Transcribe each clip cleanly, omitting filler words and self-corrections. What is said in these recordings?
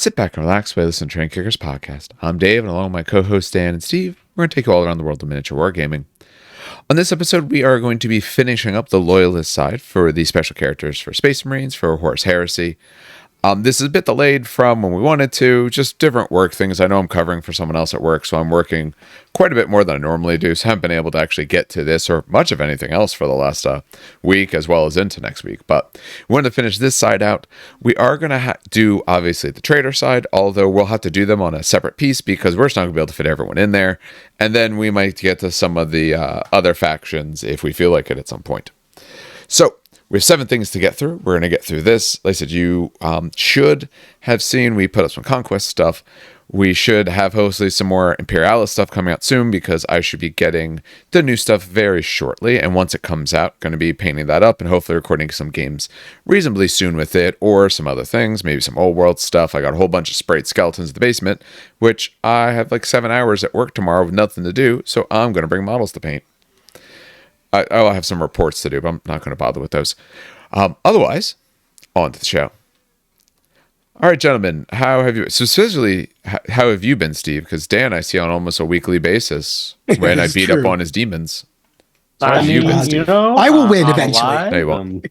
Sit back and relax while you listen to Train Kickers podcast. I'm Dave, and along with my co-hosts Dan and Steve, we're going to take you all around the world of miniature wargaming. On this episode, we are going to be finishing up the Loyalist side for the special characters for Space Marines for Horus Heresy. This is a bit delayed from when we wanted to, just different work things. I know I'm covering for someone else at work, so I'm working quite a bit more than I normally do, so I haven't been able to actually get to this or much of anything else for the last week, as well as into next week. But we want to finish this side out. We are going to do, obviously, the trader side, although we'll have to do them on a separate piece because we're just not going to be able to fit everyone in there. And then we might get to some of the other factions if we feel like it at some point. So, we have 7 things to get through. We're going to get through this. Like I said, you should have seen we put up some Conquest stuff. We should have hopefully some more Imperialis stuff coming out soon because I should be getting the new stuff very shortly. And once it comes out, going to be painting that up and hopefully recording some games reasonably soon with it or some other things, maybe some old world stuff. I got a whole bunch of sprayed skeletons in the basement, which I have like 7 hours at work tomorrow with nothing to do. So I'm going to bring models to paint. I'll have some reports to do, but I'm not going to bother with those. Otherwise, on to the show. All right, gentlemen, how have you... So, especially, how have you been, Steve? Because Dan, I see on almost a weekly basis when I beat up on his demons. So I mean, I will win eventually. No, you won't.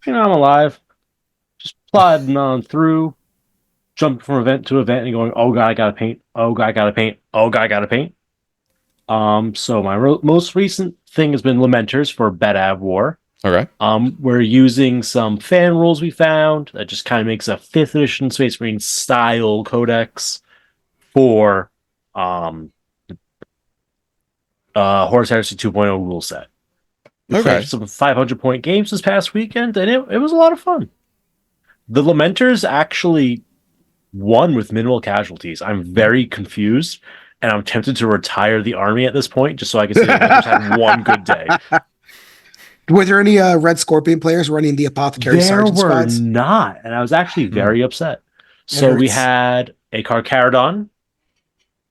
I'm alive. Just plodding on through, jumping from event to event and going, oh, God, I got to paint. Oh, God, I got to paint. Oh, God, I got to paint. So my most recent thing has been Lamenters for Badav War. Okay. We're using some fan rules we found that just kind of makes a 5th edition Space Marine style codex for Horus Heresy 2.0 rule set. We played some 500-point games this past weekend, and it was a lot of fun. The Lamenters actually won with minimal casualties. I'm very confused. And I'm tempted to retire the army at this point, just so I can say I just had one good day. Were there any Red Scorpion players running the Apothecary Sergeant squads? There were not, and I was actually very upset. So we had a Carcharodon.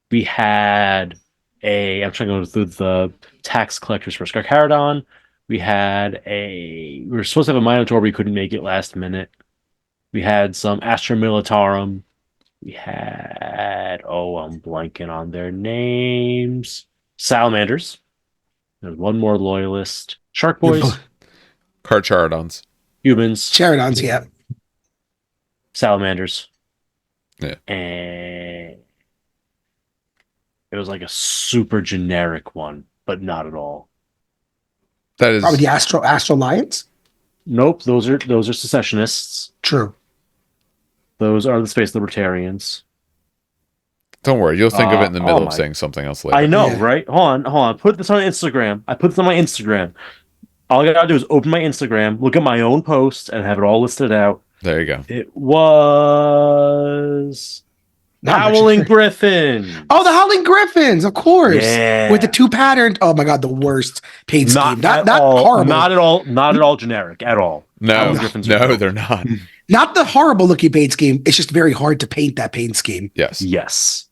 We had I'm trying to go through the tax collectors first. Carcharodon. We were supposed to have a Minotaur, we couldn't make it last minute. We had some Astra Militarum. We had, I'm blanking on their names. Salamanders. There's one more Loyalist. Shark Boys. Carcharodons. Humans. Charodons, yeah. Salamanders. Yeah. And it was like a super generic one, but not at all. That is probably the Astro Lions? Nope, those are secessionists. True. Those are the Space Libertarians. Don't worry, you'll think of it in the middle of saying something else later. I know, right? Hold on. Put this on Instagram. I put this on my Instagram. All I gotta do is open my Instagram, look at my own post, and have it all listed out. There you go. It was Howling Griffin. Oh, the Howling Griffins, of course. Yeah. With the 2 patterned. Oh my God, the worst paint scheme. Not all, horrible. Not at all generic at all. No, they're not. Not the horrible looking paint scheme. It's just very hard to paint that paint scheme. Yes.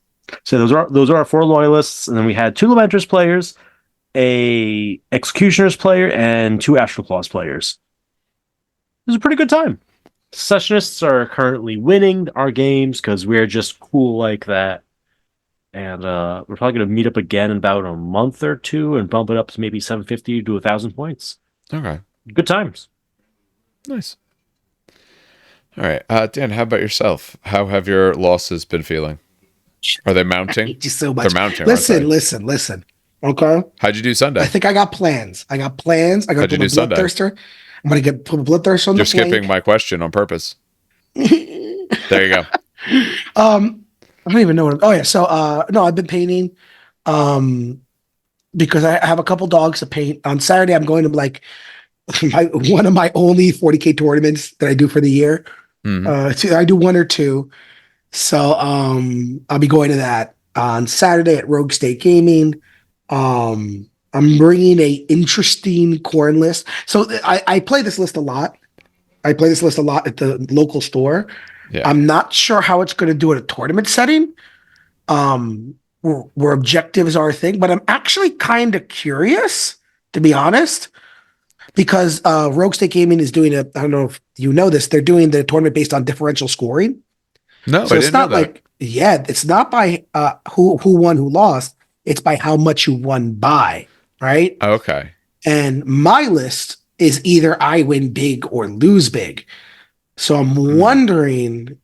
So those are our 4 Loyalists, and then we had 2 Lamenters players, a Executioners player, and 2 Astral Claws players. It was a pretty good time. Secessionists are currently winning our games because we're just cool like that. And we're probably going to meet up again in about a month or 2 and bump it up to maybe 750 to 1,000 points. Okay. Good times. Nice. All right. Dan, how about yourself? How have your losses been feeling? Are they mounting? I hate you so much. They're mounting. Listen. Okay. How'd you do Sunday? I think I got plans. I got to How'd you do Sunday? Bloodthirster. I'm going to put a Bloodthirster on You're the flank. skipping my question on purpose. There you go. I don't even know what. So no, I've been painting because I have a couple dogs to paint. On Saturday, I'm going to one of my only 40K tournaments that I do for the year. Mm-hmm. I do 1 or 2. So I'll be going to that on Saturday at Rogue State Gaming. I'm bringing a interesting corn list. So I play this list a lot. at the local store. Yeah. I'm not sure how it's going to do at a tournament setting, where objectives are a thing, but I'm actually kind of curious, to be honest. because Rogue State Gaming is doing I don't know if you know this, they're doing the tournament based on differential scoring. No, So I it's didn't know not that. like, it's not by who won, who lost. It's by how much you won by, right? Okay. And my list is either I win big or lose big. So I'm wondering,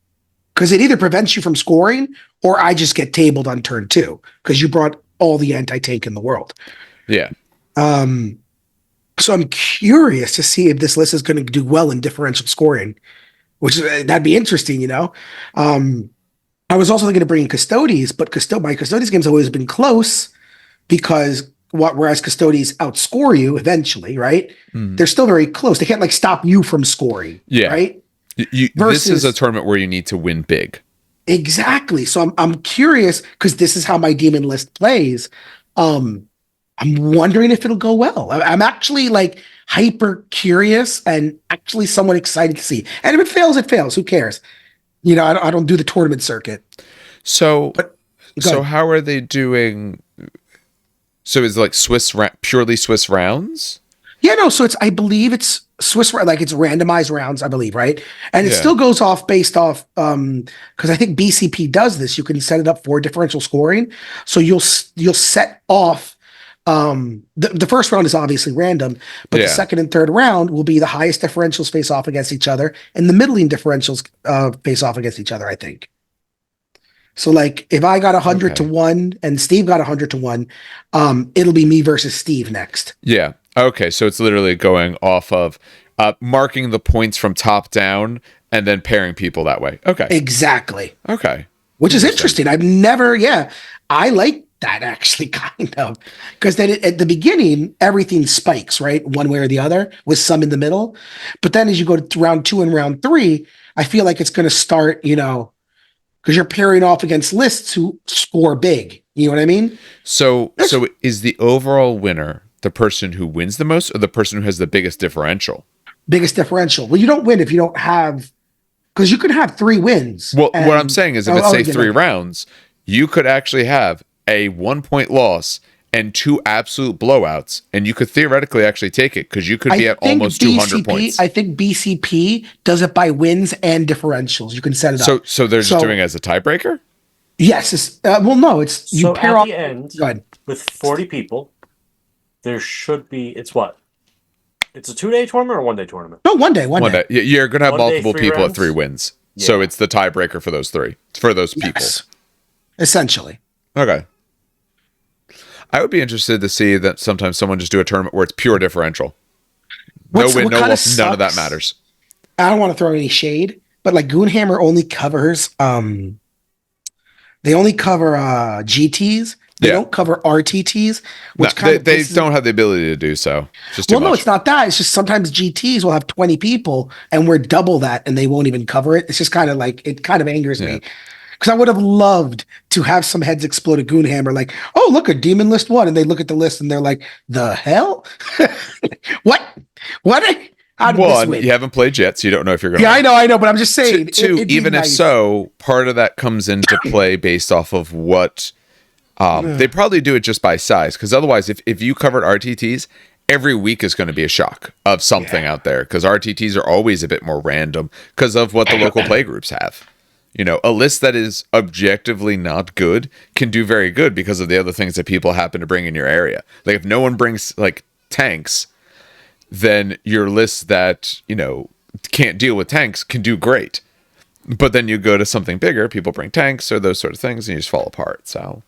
because it either prevents you from scoring or I just get tabled on turn 2 because you brought all the anti-tank in the world. Yeah. So I'm curious to see if this list is going to do well in differential scoring, which that'd be interesting, you know. I was also thinking of bringing Custodes, but my Custodes games have always been close because whereas Custodes outscore you eventually, right? They're still very close. They can't like stop you from scoring, right? This is a tournament where you need to win big. Exactly. So I'm curious because this is how my demon list plays. I'm wondering if it'll go well. I'm actually like hyper curious and actually somewhat excited to see. And if it fails, it fails. Who cares? You know, I don't do the tournament circuit. So how are they doing? So is it like purely Swiss rounds? Yeah, no. So I believe it's Swiss, like it's randomized rounds, I believe, right? And it still goes off based off, because I think BCP does this. You can set it up for differential scoring. So you'll set off. The first round is obviously random, but the second and third round will be the highest differentials face off against each other, and the middling differentials face off against each other, I think. So like if I got 100 to 1 and Steve got 100 to 1, it'll be me versus Steve next. Yeah. Okay. So it's literally going off of marking the points from top down and then pairing people that way. Okay. Exactly. Okay. Which is interesting. I like that actually, kind of, because then at the beginning everything spikes, right, one way or the other, with some in the middle. But then as you go to round 2 and round 3, I feel like it's going to start, you know, because you're pairing off against lists who score big. You know what I mean? So is the overall winner the person who wins the most or the person who has the biggest differential? Biggest differential. Well, you don't win if you don't have, because you could have 3 wins. Well, what I'm saying is if it's say 3 rounds, you could actually have a 1-point loss and 2 absolute blowouts, and you could theoretically actually take it because you could be at almost 200 points. I think BCP does it by wins and differentials. You can set it up. So they're just doing it as a tiebreaker? Yes. No, it's you pair off. The end, go ahead. With 40 people, there should be, it's what? It's a 2-day tournament or 1-day tournament? No, one day. You're going to have 1 day, multiple 3 people rounds? at 3 wins. Yeah. So it's the tiebreaker for those people. Essentially. Okay. I would be interested to see that sometimes someone just do a tournament where it's pure differential. No win, no loss, none of that matters. I don't want to throw any shade, but like Goonhammer only covers they only cover GTs. They don't cover RTTs, which they don't have the ability to do so. Just too much. No, it's not that. It's just sometimes GTs will have 20 people and we're double that and they won't even cover it. It's just kind of like, it kind of angers me. Because I would have loved to have some heads explode at Goonhammer, like, oh, look, a demon list 1. And they look at the list and they're like, the hell? What? How did this win? You haven't played yet, so you don't know if you're going to win. I know, but I'm just saying. Two, even if so, part of that comes into play based off of what they probably do it just by size. Because otherwise, if you covered RTTs, every week is going to be a shock of something out there. Because RTTs are always a bit more random because of what the local playgroups have. You know, a list that is objectively not good can do very good because of the other things that people happen to bring in your area. Like if no one brings like tanks, then your list that, you know, can't deal with tanks can do great. But then you go to something bigger, people bring tanks or those sort of things, and you just fall apart. So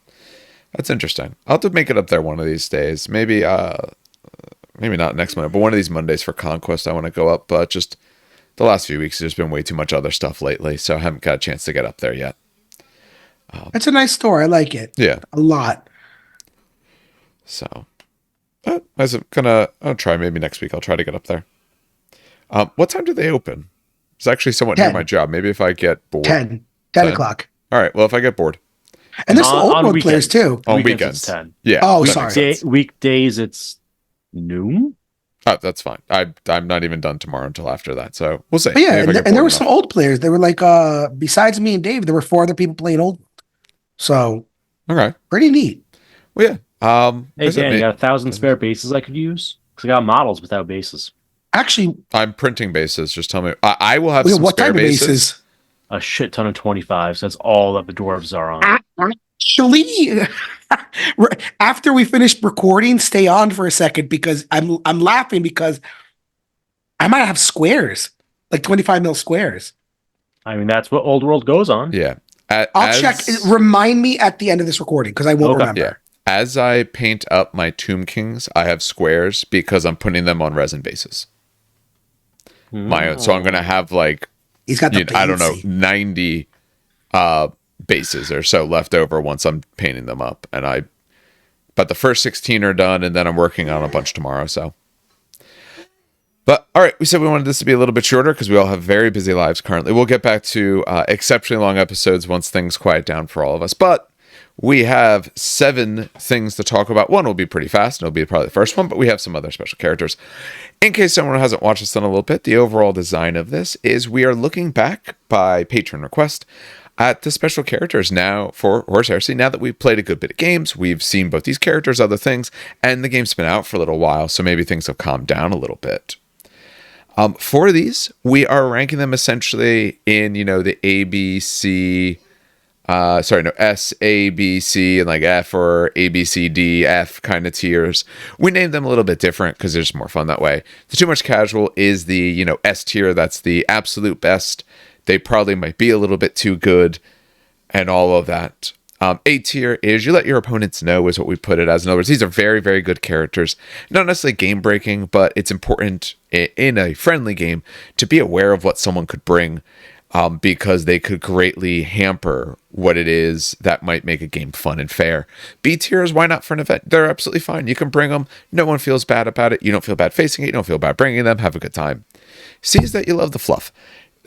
that's interesting. I'll have to make it up there one of these days. Maybe not next Monday, but one of these Mondays for Conquest I want to go up. But just the last few weeks, there's been way too much other stuff lately, so I haven't got a chance to get up there yet. It's a nice store. I like it. Yeah. A lot. So, I'll try maybe next week. I'll try to get up there. What time do they open? It's actually somewhat 10. near my job. Maybe if I get bored. 10 o'clock. All right. Well, if I get bored. And there's some old mode players too. On weekends. 10. Yeah. Oh, sorry. Weekdays, it's noon? Oh, that's fine. I'm not even done tomorrow until after that. So we'll see. But yeah, and there were some old players. They were like, besides me and Dave, there were 4 other people playing old. So, okay, pretty neat. Well, yeah. Hey Dan, you got 1,000 spare bases I could use? Because I got models without bases. Actually, I'm printing bases. Just tell me. I will have some what spare type of bases. bases? A shit ton of 25s. That's all that the dwarves are on. Actually, after we finish recording, stay on for a second because I'm laughing because I might have squares, like 25 mil squares. I mean, that's what Old World goes on. Yeah. I'll check. Remind me at the end of this recording because I won't remember. Yeah. As I paint up my Tomb Kings, I have squares because I'm putting them on resin bases. So I'm gonna have like he's got the I don't know 90 bases or so left over once I'm painting them up, but the first 16 are done, and then I'm working on a bunch tomorrow. So, but all right, we said we wanted this to be a little bit shorter because we all have very busy lives currently. We'll get back to exceptionally long episodes once things quiet down for all of us, but. We have 7 things to talk about. One will be pretty fast, and it'll be probably the first one, but we have some other special characters. In case someone hasn't watched this in a little bit, the overall design of this is we are looking back by patron request at the special characters now for Horus Heresy. Now that we've played a good bit of games, we've seen both these characters, other things, and the game's been out for a little while, so maybe things have calmed down a little bit. For these, we are ranking them essentially in, the A, B, C... S, A, B, C, and like F or A, B, C, D, F kind of tiers. We named them a little bit different because they're just more fun that way. The Too Much Casual is the, S tier. That's the absolute best. They probably might be a little bit too good and all of that. A tier is you let your opponents know is what we put it as. In other words, these are very, very good characters. Not necessarily game breaking, but it's important in a friendly game to be aware of what someone could bring. Because they could greatly hamper what it is that might make a game fun and fair. B tiers, why not for an event? They're absolutely fine. You can bring them. No one feels bad about it. You don't feel bad facing it. You don't feel bad bringing them. Have a good time. C is that you love the fluff.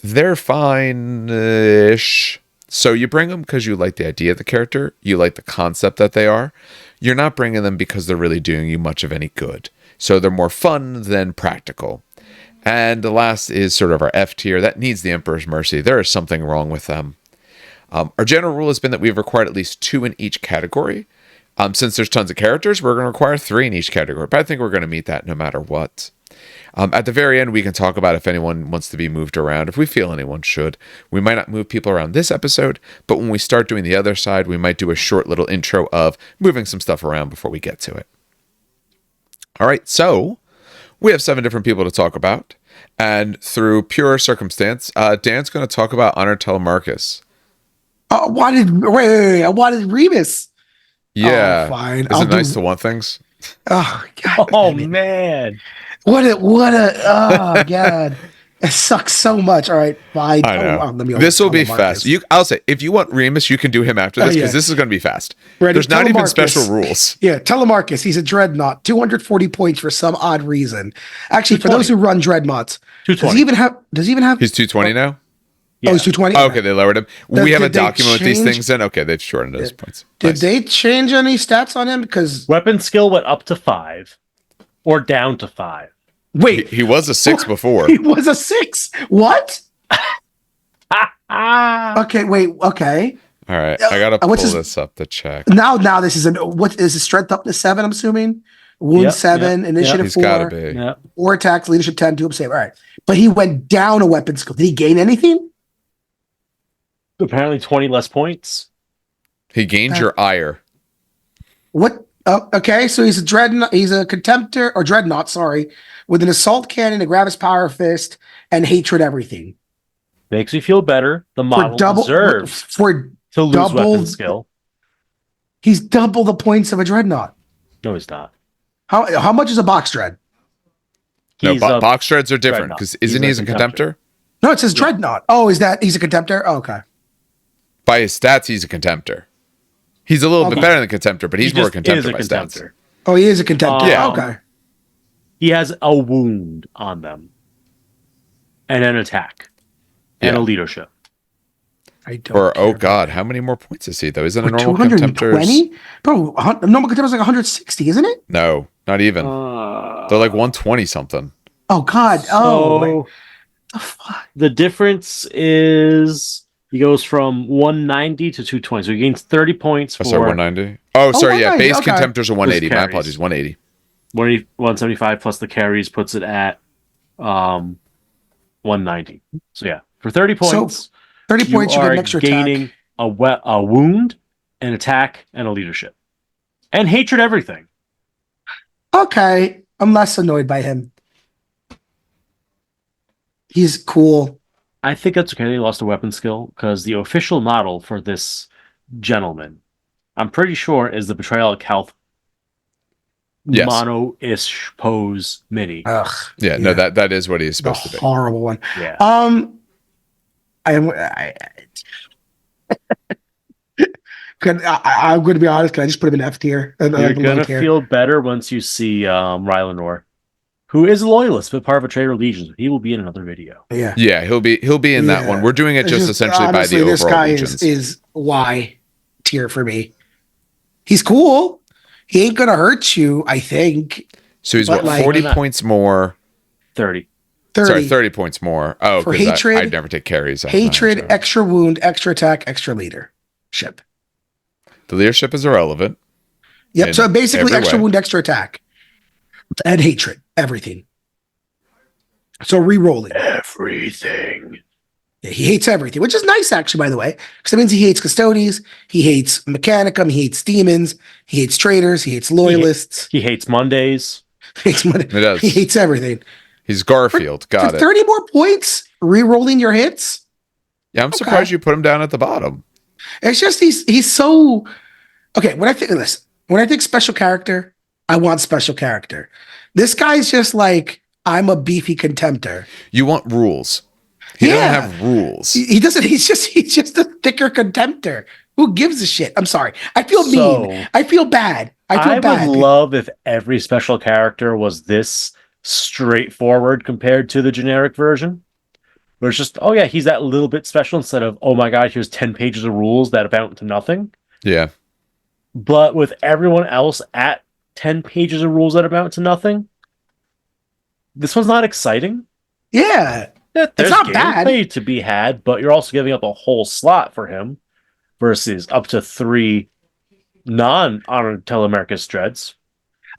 They're fine-ish. So you bring them because you like the idea of the character. You like the concept that they are. You're not bringing them because they're really doing you much of any good. So they're more fun than practical. And the last is sort of our F tier. That needs the Emperor's Mercy. There is something wrong with them. Our general rule has been that we've required at least 2 in each category. Since there's tons of characters, we're going to require 3 in each category. But I think we're going to meet that no matter what. At the very end, we can talk about if anyone wants to be moved around, if we feel anyone should. We might not move people around this episode, but when we start doing the other side, we might do a short little intro of moving some stuff around before we get to it. All right, so... we have 7 different people to talk about, and through pure circumstance, Dan's going to talk about Honor Telemarchus. I wanted Remus. Yeah, fine. Is it nice to want things? Oh God! Oh man! What a! Oh God! It sucks so much. All right, fine. I know. This will be fast. I'll say, if you want Remus, you can do him after this because this is going to be fast. Ready? There's not even special rules. Yeah, Telemarchus. He's a dreadnought. 240 points for some odd reason. Actually, for those who run dreadnoughts, does he even have? He's 220 now. Yeah. Oh, he's 220. Oh, okay, they lowered him. We have a document with these things in. Okay, they've shortened those points. Did they change any stats on him? Because weapon skill went up to 5, or down to 5. Wait, he was a 6 before. He was a 6. What? Okay, wait. Okay. All right, I gotta pull this up to check. Now this is what is his strength up to 7? I'm assuming wound 7, initiative 4. He's gotta be. 4 attacks, leadership 10, 2 save. All right, but he went down a weapon skill. Did he gain anything? Apparently, 20 less points. He gained your ire. What? Okay, so he's a dreadnought. He's a contemptor or dreadnought. Sorry, with an assault cannon, a Gravis power fist, and hatred everything. Makes me feel better. The model deserves to lose weapon skill. He's double the points of a dreadnought. No, he's not. How much is a box dread? No, box dreads are different because isn't he a contemptor? No, it says dreadnought. Oh, he's a contemptor? Oh, okay. By his stats, he's a contemptor. He's a little bit better than contemptor, but he's more contemptor by stats. Oh, he is a contemptor. Yeah. Okay. He has a wound on them, and an attack, and a leadership. I don't. Oh God, how many more points is he though? Isn't a normal 220? Bro, normal contemptor's like 160, isn't it? No, not even. They're like 120 something. Oh God. So the difference is he goes from 190 to 220. So he gains 30 points for... sorry, 190? Oh, sorry, yeah. Base contemptors are 180. My apologies, 180. 175 plus the carries puts it at 190. So yeah, for 30 points, 30 you points, you get are an extra gaining attack. a wound, an attack, and a leadership. And hatred everything. Okay, I'm less annoyed by him. He's cool. I think that's okay. They lost a weapon skill because the official model for this gentleman, I'm pretty sure, is the Betrayal of Calth mono-ish pose mini. Ugh. Yeah, no, that is what he's supposed to be. Horrible one. Yeah. I'm going to be honest. Can I just put him in F tier? You're going to feel better once you see Rylanor, who is a loyalist but part of a Traitor Legion. He will be in another video. Yeah, he'll be in that one. We're doing it just essentially honestly, by the overall legions. This guy is Y tier for me. He's cool. He ain't gonna hurt you, I think. So he's what, 40 points more? 30. 30 points more. Oh, for hatred. I'd never take carries. Hatred, extra wound, extra attack, extra leadership. The leadership is irrelevant. Yep. So basically, extra wound, extra attack, and hatred, everything. So re-rolling everything. Yeah, he hates everything, which is nice, actually, by the way, because that means he hates Custodes, he hates Mechanicum, he hates demons, he hates traitors, he hates loyalists. He hates Mondays. He hates everything. He's Garfield. Got it. 30 more points, re-rolling your hits. Yeah, I'm surprised you put him down at the bottom. It's just he's so okay. When I think of this, when I think special character, I want special character. This guy's just like, I'm a beefy contemptor. You want rules. He doesn't have rules. He doesn't. He's just a thicker contemptor. Who gives a shit? I'm sorry. I feel mean. I feel bad. I would love if every special character was this straightforward compared to the generic version. Where it's just, oh yeah, he's that little bit special instead of, oh my god, here's 10 pages of rules that amount to nothing. Yeah. But with everyone else at 10 pages of rules that amount to nothing, this one's not exciting. Yeah. There's it's not bad to be had, but you're also giving up a whole slot for him versus up to 3 non-honored Telemarcus dreads.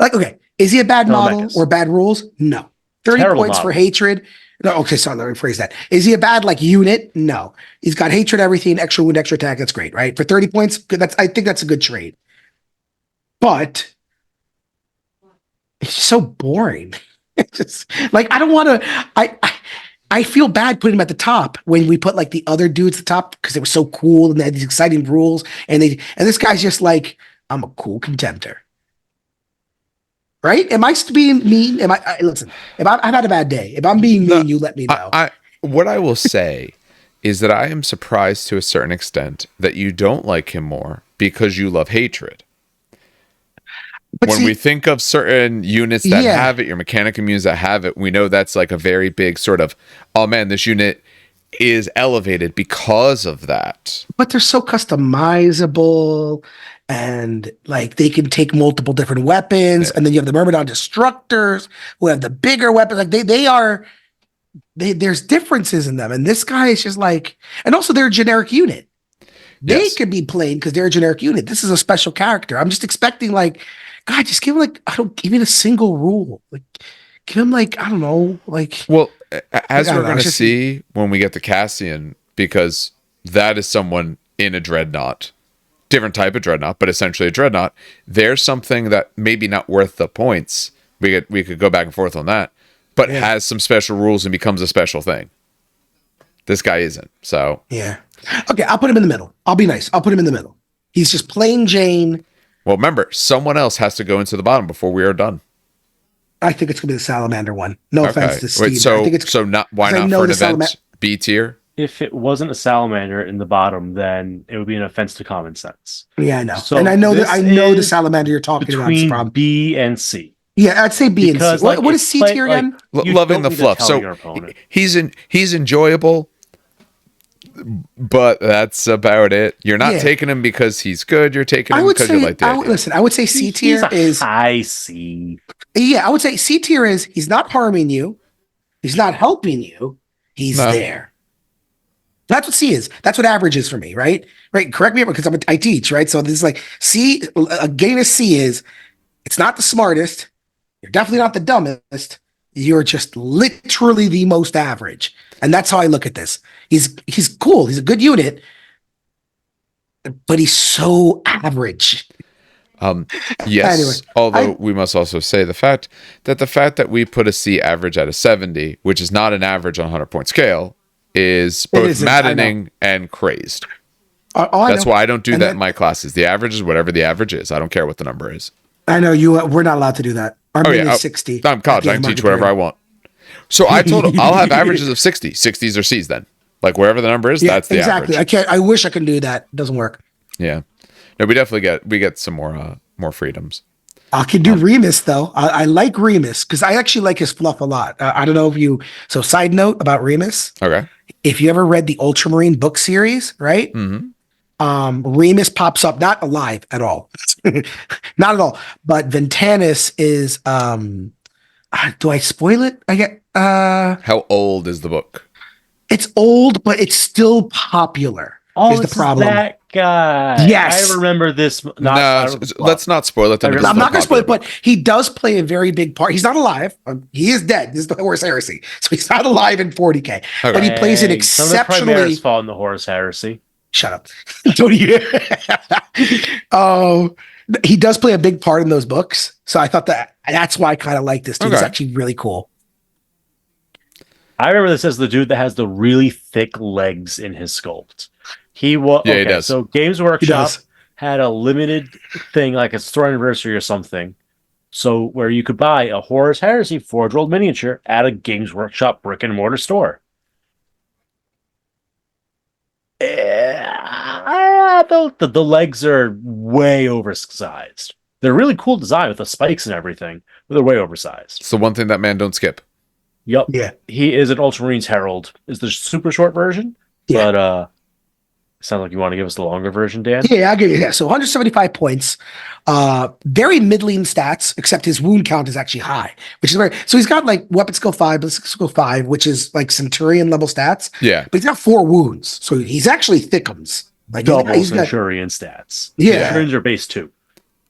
Like, okay, is he a bad model or bad rules? No. 30 terrible points model. For hatred. No, okay, sorry, let me rephrase that. Is he a bad unit? No. He's got hatred, everything, extra wound, extra attack. That's great, right? For 30 points, I think that's a good trade. But it's so boring. It's just I don't want to. I feel bad putting him at the top when we put the other dudes at the top because they were so cool and they had these exciting rules and this guy's just I'm a cool contemptor. Right? Am I being mean? Listen, if I've had a bad day, if I'm being mean, you let me know. What I will say is that I am surprised to a certain extent that you don't like him more because you love hatred. But when we think of certain units that have it, your Mechanicum units that have it, we know that's a very big sort of, oh man, this unit is elevated because of that. But they're so customizable and they can take multiple different weapons. Yeah. And then you have the Myrmidon Destructors who have the bigger weapons. There's differences in them. And this guy is just and also they're a generic unit. They can be played because they're a generic unit. This is a special character. I'm just expecting God, just give him give him a single rule. Give him I don't know, Well, as we're going to see when we get to Cassian, because that is someone in a dreadnought, different type of dreadnought, but essentially a dreadnought. There's something that maybe not worth the points. We could go back and forth on that, but has some special rules and becomes a special thing. This guy isn't. So yeah. Okay, I'll put him in the middle. I'll be nice. I'll put him in the middle. He's just plain Jane. Well, remember, someone else has to go into the bottom before we are done. I think it's going to be the Salamander one. No offense to Steve. Wait, why not for an event B tier? If it wasn't a Salamander in the bottom, then it would be an offense to common sense. Yeah, I know. So and I know the Salamander you're talking about is between B and C. Yeah, I'd say B and C. What is C tier again? Loving the fluff. So he's enjoyable. But that's about it. You're not taking him because he's good. You're taking him because you like the idea. Listen, I would say C tier is high C. Yeah, I would say C tier is he's not harming you. He's not helping you. He's there. That's what C is. That's what average is for me, right? Right. Correct me because I teach, right? So this is C. A gain of C is it's not the smartest. You're definitely not the dumbest. You're just literally the most average. And that's how I look at this. He's cool. He's a good unit, but he's so average. Yes, Anyway, although we must also say the fact that we put a C average at a 70, which is not an average on a 100-point scale, is both maddening and crazed. That's why I don't do that in my classes. The average is whatever the average is. I don't care what the number is. I know we're not allowed to do that. Our min is 60. I'm college. I can teach whatever I want. So I told him I'll have averages of 60. 60s or C's then. Like wherever the number is, that's the average. I wish I could do that. It doesn't work. Yeah. No, we definitely get some more freedoms. I can do Remus though. I like Remus because I actually like his fluff a lot. I don't know if you. So, side note about Remus. Okay. If you ever read the Ultramarine book series, right? Mm-hmm. Remus pops up, not alive at all, not at all. But Ventanus is. Do I spoil it? I get. How old is the book? It's old, but it's still popular. Oh, is the problem? That guy. Yes, I remember this. Let's not spoil it. I'm not going to spoil it, but he does play a very big part. He's not alive. He is dead. This is the Horus Heresy, so he's not alive in 40K. Okay. But he plays an exceptionally. Some of the Primaris fall in the Horus Heresy. Shut up! Don't you? Oh, he does play a big part in those books, so I thought that's why I kind of like this dude. He's actually really cool. I remember this as the dude that has the really thick legs in his sculpt. He does. So Games Workshop had a limited thing, like a store anniversary or something, so where you could buy a Horus Heresy Forge-Rolled miniature at a Games Workshop brick and mortar store. The legs are way oversized. They're really cool design with the spikes and everything, but they're way oversized. It's the one thing that man don't skip. Yep. Yeah. He is an Ultramarines Herald. Is the super short version. Yeah. But sounds like you want to give us the longer version, Dan? Yeah, I'll give you that. So 175 points. Very middling stats, except his wound count is actually high, which is very. So he's got like weapon skill 5, ballistic skill 5, which is like Centurion level stats. Yeah. But he's got 4 wounds. So he's actually thickums. Like double Centurion stats. Yeah. Centurions are base 2.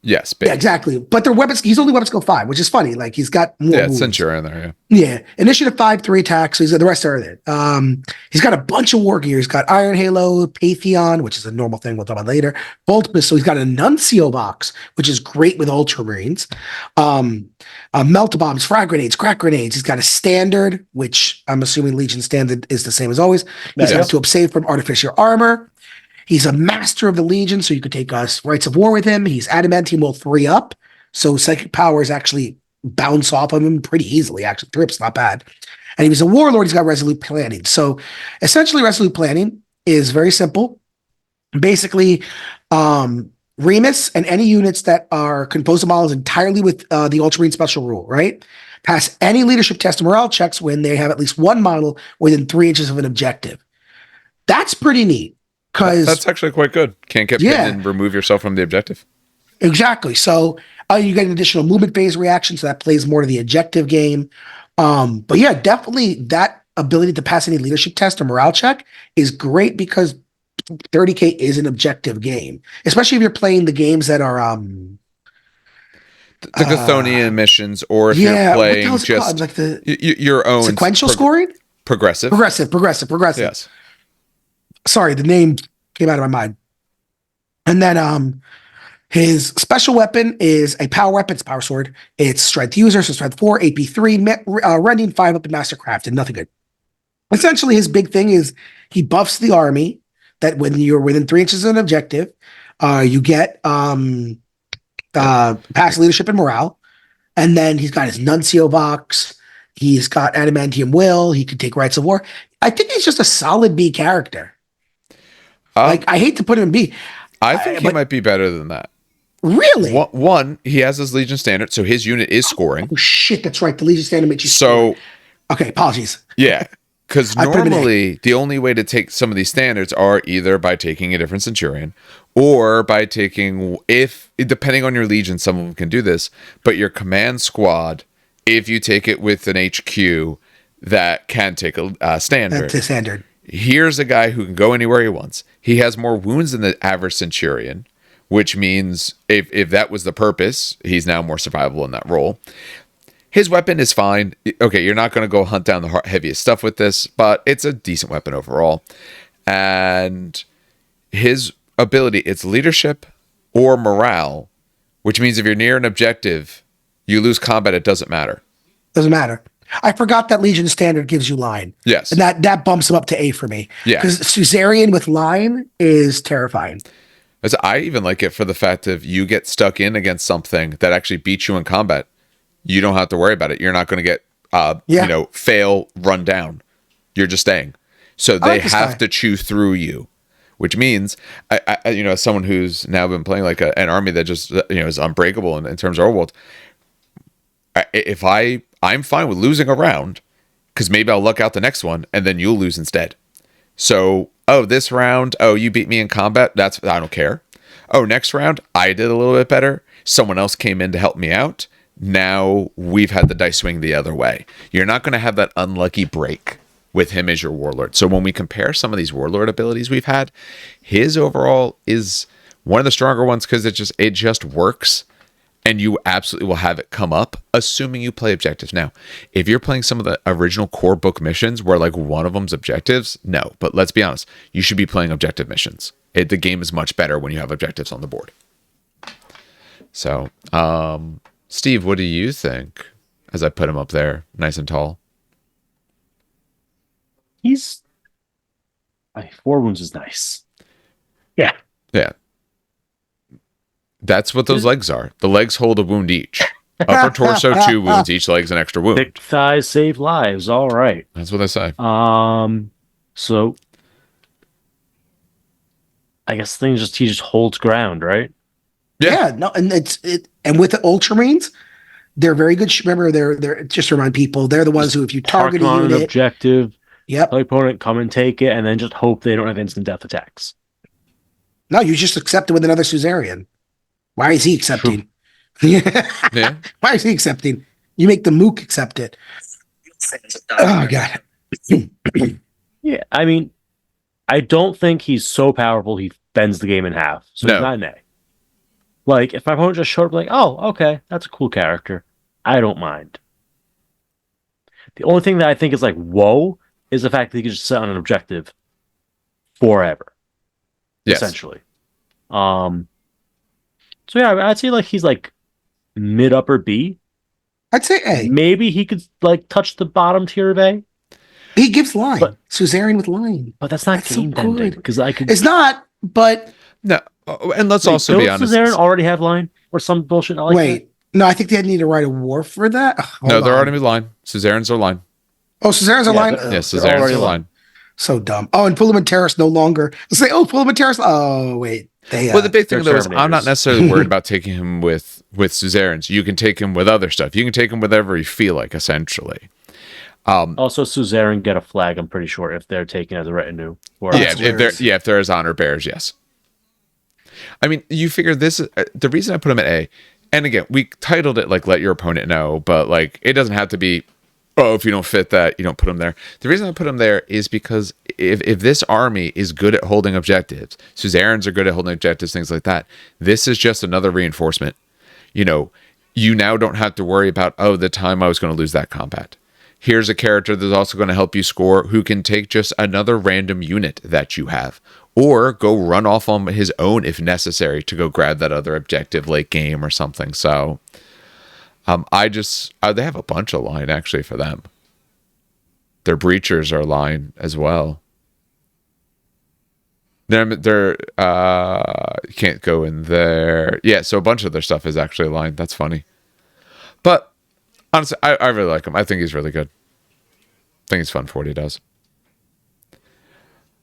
Yes, yeah, exactly. But their weapons, he's only weapon skill 5, which is funny. Like he's got more. Yeah, Centurion there. Yeah, initiative 5, 3 attacks. So the rest are there. He's got a bunch of war gear. He's got Iron Halo, Pantheon, which is a normal thing we'll talk about later. Bolt Missile. He's got a Nuncio box, which is great with Ultramarines. Melt bombs, frag grenades, crack grenades. He's got a standard, which I'm assuming Legion standard is the same as always. He's got to save from artificial armor. He's a master of the Legion, so you could take us Rights of War with him. He's Adamantium will 3 up, so psychic powers actually bounce off of him pretty easily. Actually, 3 up's not bad. And he was a warlord. He's got resolute planning. So essentially, resolute planning is very simple. Basically, Remus and any units that are composed of models entirely with the Ultramarine special rule, right? Pass any leadership test and morale checks when they have at least one model within 3 inches of an objective. That's pretty neat. That's actually quite good. Can't get pinned and remove yourself from the objective. Exactly. So you get an additional movement phase reaction, so that plays more to the objective game. But yeah, definitely that ability to pass any leadership test or morale check is great because 30K is an objective game, especially if you're playing the games that are the Chthonian missions, or if you're playing just like your own sequential scoring. Progressive. Yes. Sorry, the name came out of my mind. And then his special weapon is a power weapon. It's a power sword. It's strength user, so strength 4, AP 3, rending 5 up in mastercrafted. Nothing good. Essentially, his big thing is he buffs the army that when you're within 3 inches of an objective, you get pass leadership and morale. And then he's got his Nuncio box. He's got Adamantium Will. He could take Rights of War. I think he's just a solid B character. I hate to put him in B. I think he might be better than that. Really? One, he has his Legion standard, so his unit is scoring. Oh shit, that's right. The Legion standard makes you score. Okay, apologies. Yeah, because normally the only way to take some of these standards are either by taking a different Centurion, or by taking, depending on your Legion, some of them can do this, but your command squad, if you take it with an HQ that can take a standard. That's a standard. Here's a guy who can go anywhere he wants. He has more wounds than the average Centurion, which means if that was the purpose, he's now more survivable in that role. His weapon is fine. Okay, you're not going to go hunt down the heaviest stuff with this, but it's a decent weapon overall. And his ability, it's leadership or morale, which means if you're near an objective, you lose combat, it doesn't matter. Doesn't matter. I forgot that Legion Standard gives you line. Yes. And that bumps him up to A for me. Yeah. Because Suzerain with line is terrifying. As I even like it for the fact of you get stuck in against something that actually beats you in combat. You don't have to worry about it. You're not going to get, fail, run down. You're just staying. So they have to chew through you, which means, I as someone who's now been playing like an army that just, is unbreakable in terms of Overworld, I'm fine with losing a round because maybe I'll luck out the next one and then you'll lose instead. So, this round, you beat me in combat. I don't care. Next round, I did a little bit better. Someone else came in to help me out. Now we've had the dice swing the other way. You're not going to have that unlucky break with him as your warlord. So when we compare some of these warlord abilities we've had, his overall is one of the stronger ones because it just works. And you absolutely will have it come up, assuming you play objectives. Now, if you're playing some of the original core book missions where like one of them's objectives, no. But let's be honest, you should be playing objective missions. The game is much better when you have objectives on the board. So, Steve, what do you think as I put him up there, nice and tall? He's 4 wounds is nice. Yeah. Yeah. That's what those legs are. The legs hold a wound each. Upper torso, 2 wounds. Each leg's an extra wound. Thick thighs save lives. All right. That's what they say. So I guess he just holds ground, right? Yeah. No, and and with the Ultramarines, they're very good. Remember, they're just to remind people, they're the ones who, if you target on an an objective, yep, the opponent come and take it, and then just hope they don't have instant death attacks. No, you just accept it with another Suzerain. Why is he accepting? Yeah. Why is he accepting? You make the mook accept it. Oh, God. Yeah, I mean, I don't think he's so powerful he bends the game in half. So he's not an A. Like, if my opponent just showed up like, oh, okay, that's a cool character, I don't mind. The only thing that I think is like, whoa, is the fact that he can just sit on an objective forever. Yes. Essentially. So yeah, I'd say like he's like mid upper B. I'd say A. Maybe he could like touch the bottom tier of A. He gives line. Suzerain with line. But that's not game bending because I could. It's not, but no. And let's also be honest. Suzerain already have line or some bullshit like wait. that? No, I think they need to write a war for that. No, they're already line. Suzerain's are line. Oh, Suzerain's are line? Yes, Suzerain's are line. So dumb. Oh, and Pullman Terrace no longer. Let's say, Pullman Terrace. Oh, wait. Well, the big thing though is I'm not necessarily worried about taking him with Suzerains. You can take him with other stuff. You can take him whatever you feel like, essentially. Also, Suzerain get a flag. I'm pretty sure if they're taken as a retinue. If they're as honor bearers, yes. I mean, you figure this. The reason I put him at A, and again, we titled it like "Let Your Opponent Know," but like it doesn't have to be. Oh, if you don't fit that, you don't put him there. The reason I put him there is because if this army is good at holding objectives, Suzerains are good at holding objectives, things like that. This is just another reinforcement. You now don't have to worry about, the time I was going to lose that combat. Here's a character that's also going to help you score who can take just another random unit that you have or go run off on his own if necessary to go grab that other objective late game or something. So they have a bunch of line actually for them. Their breachers are line as well. They're you can't go in there. Yeah, so a bunch of their stuff is actually line. That's funny. But honestly, I really like him. I think he's really good. I think he's fun for what he does.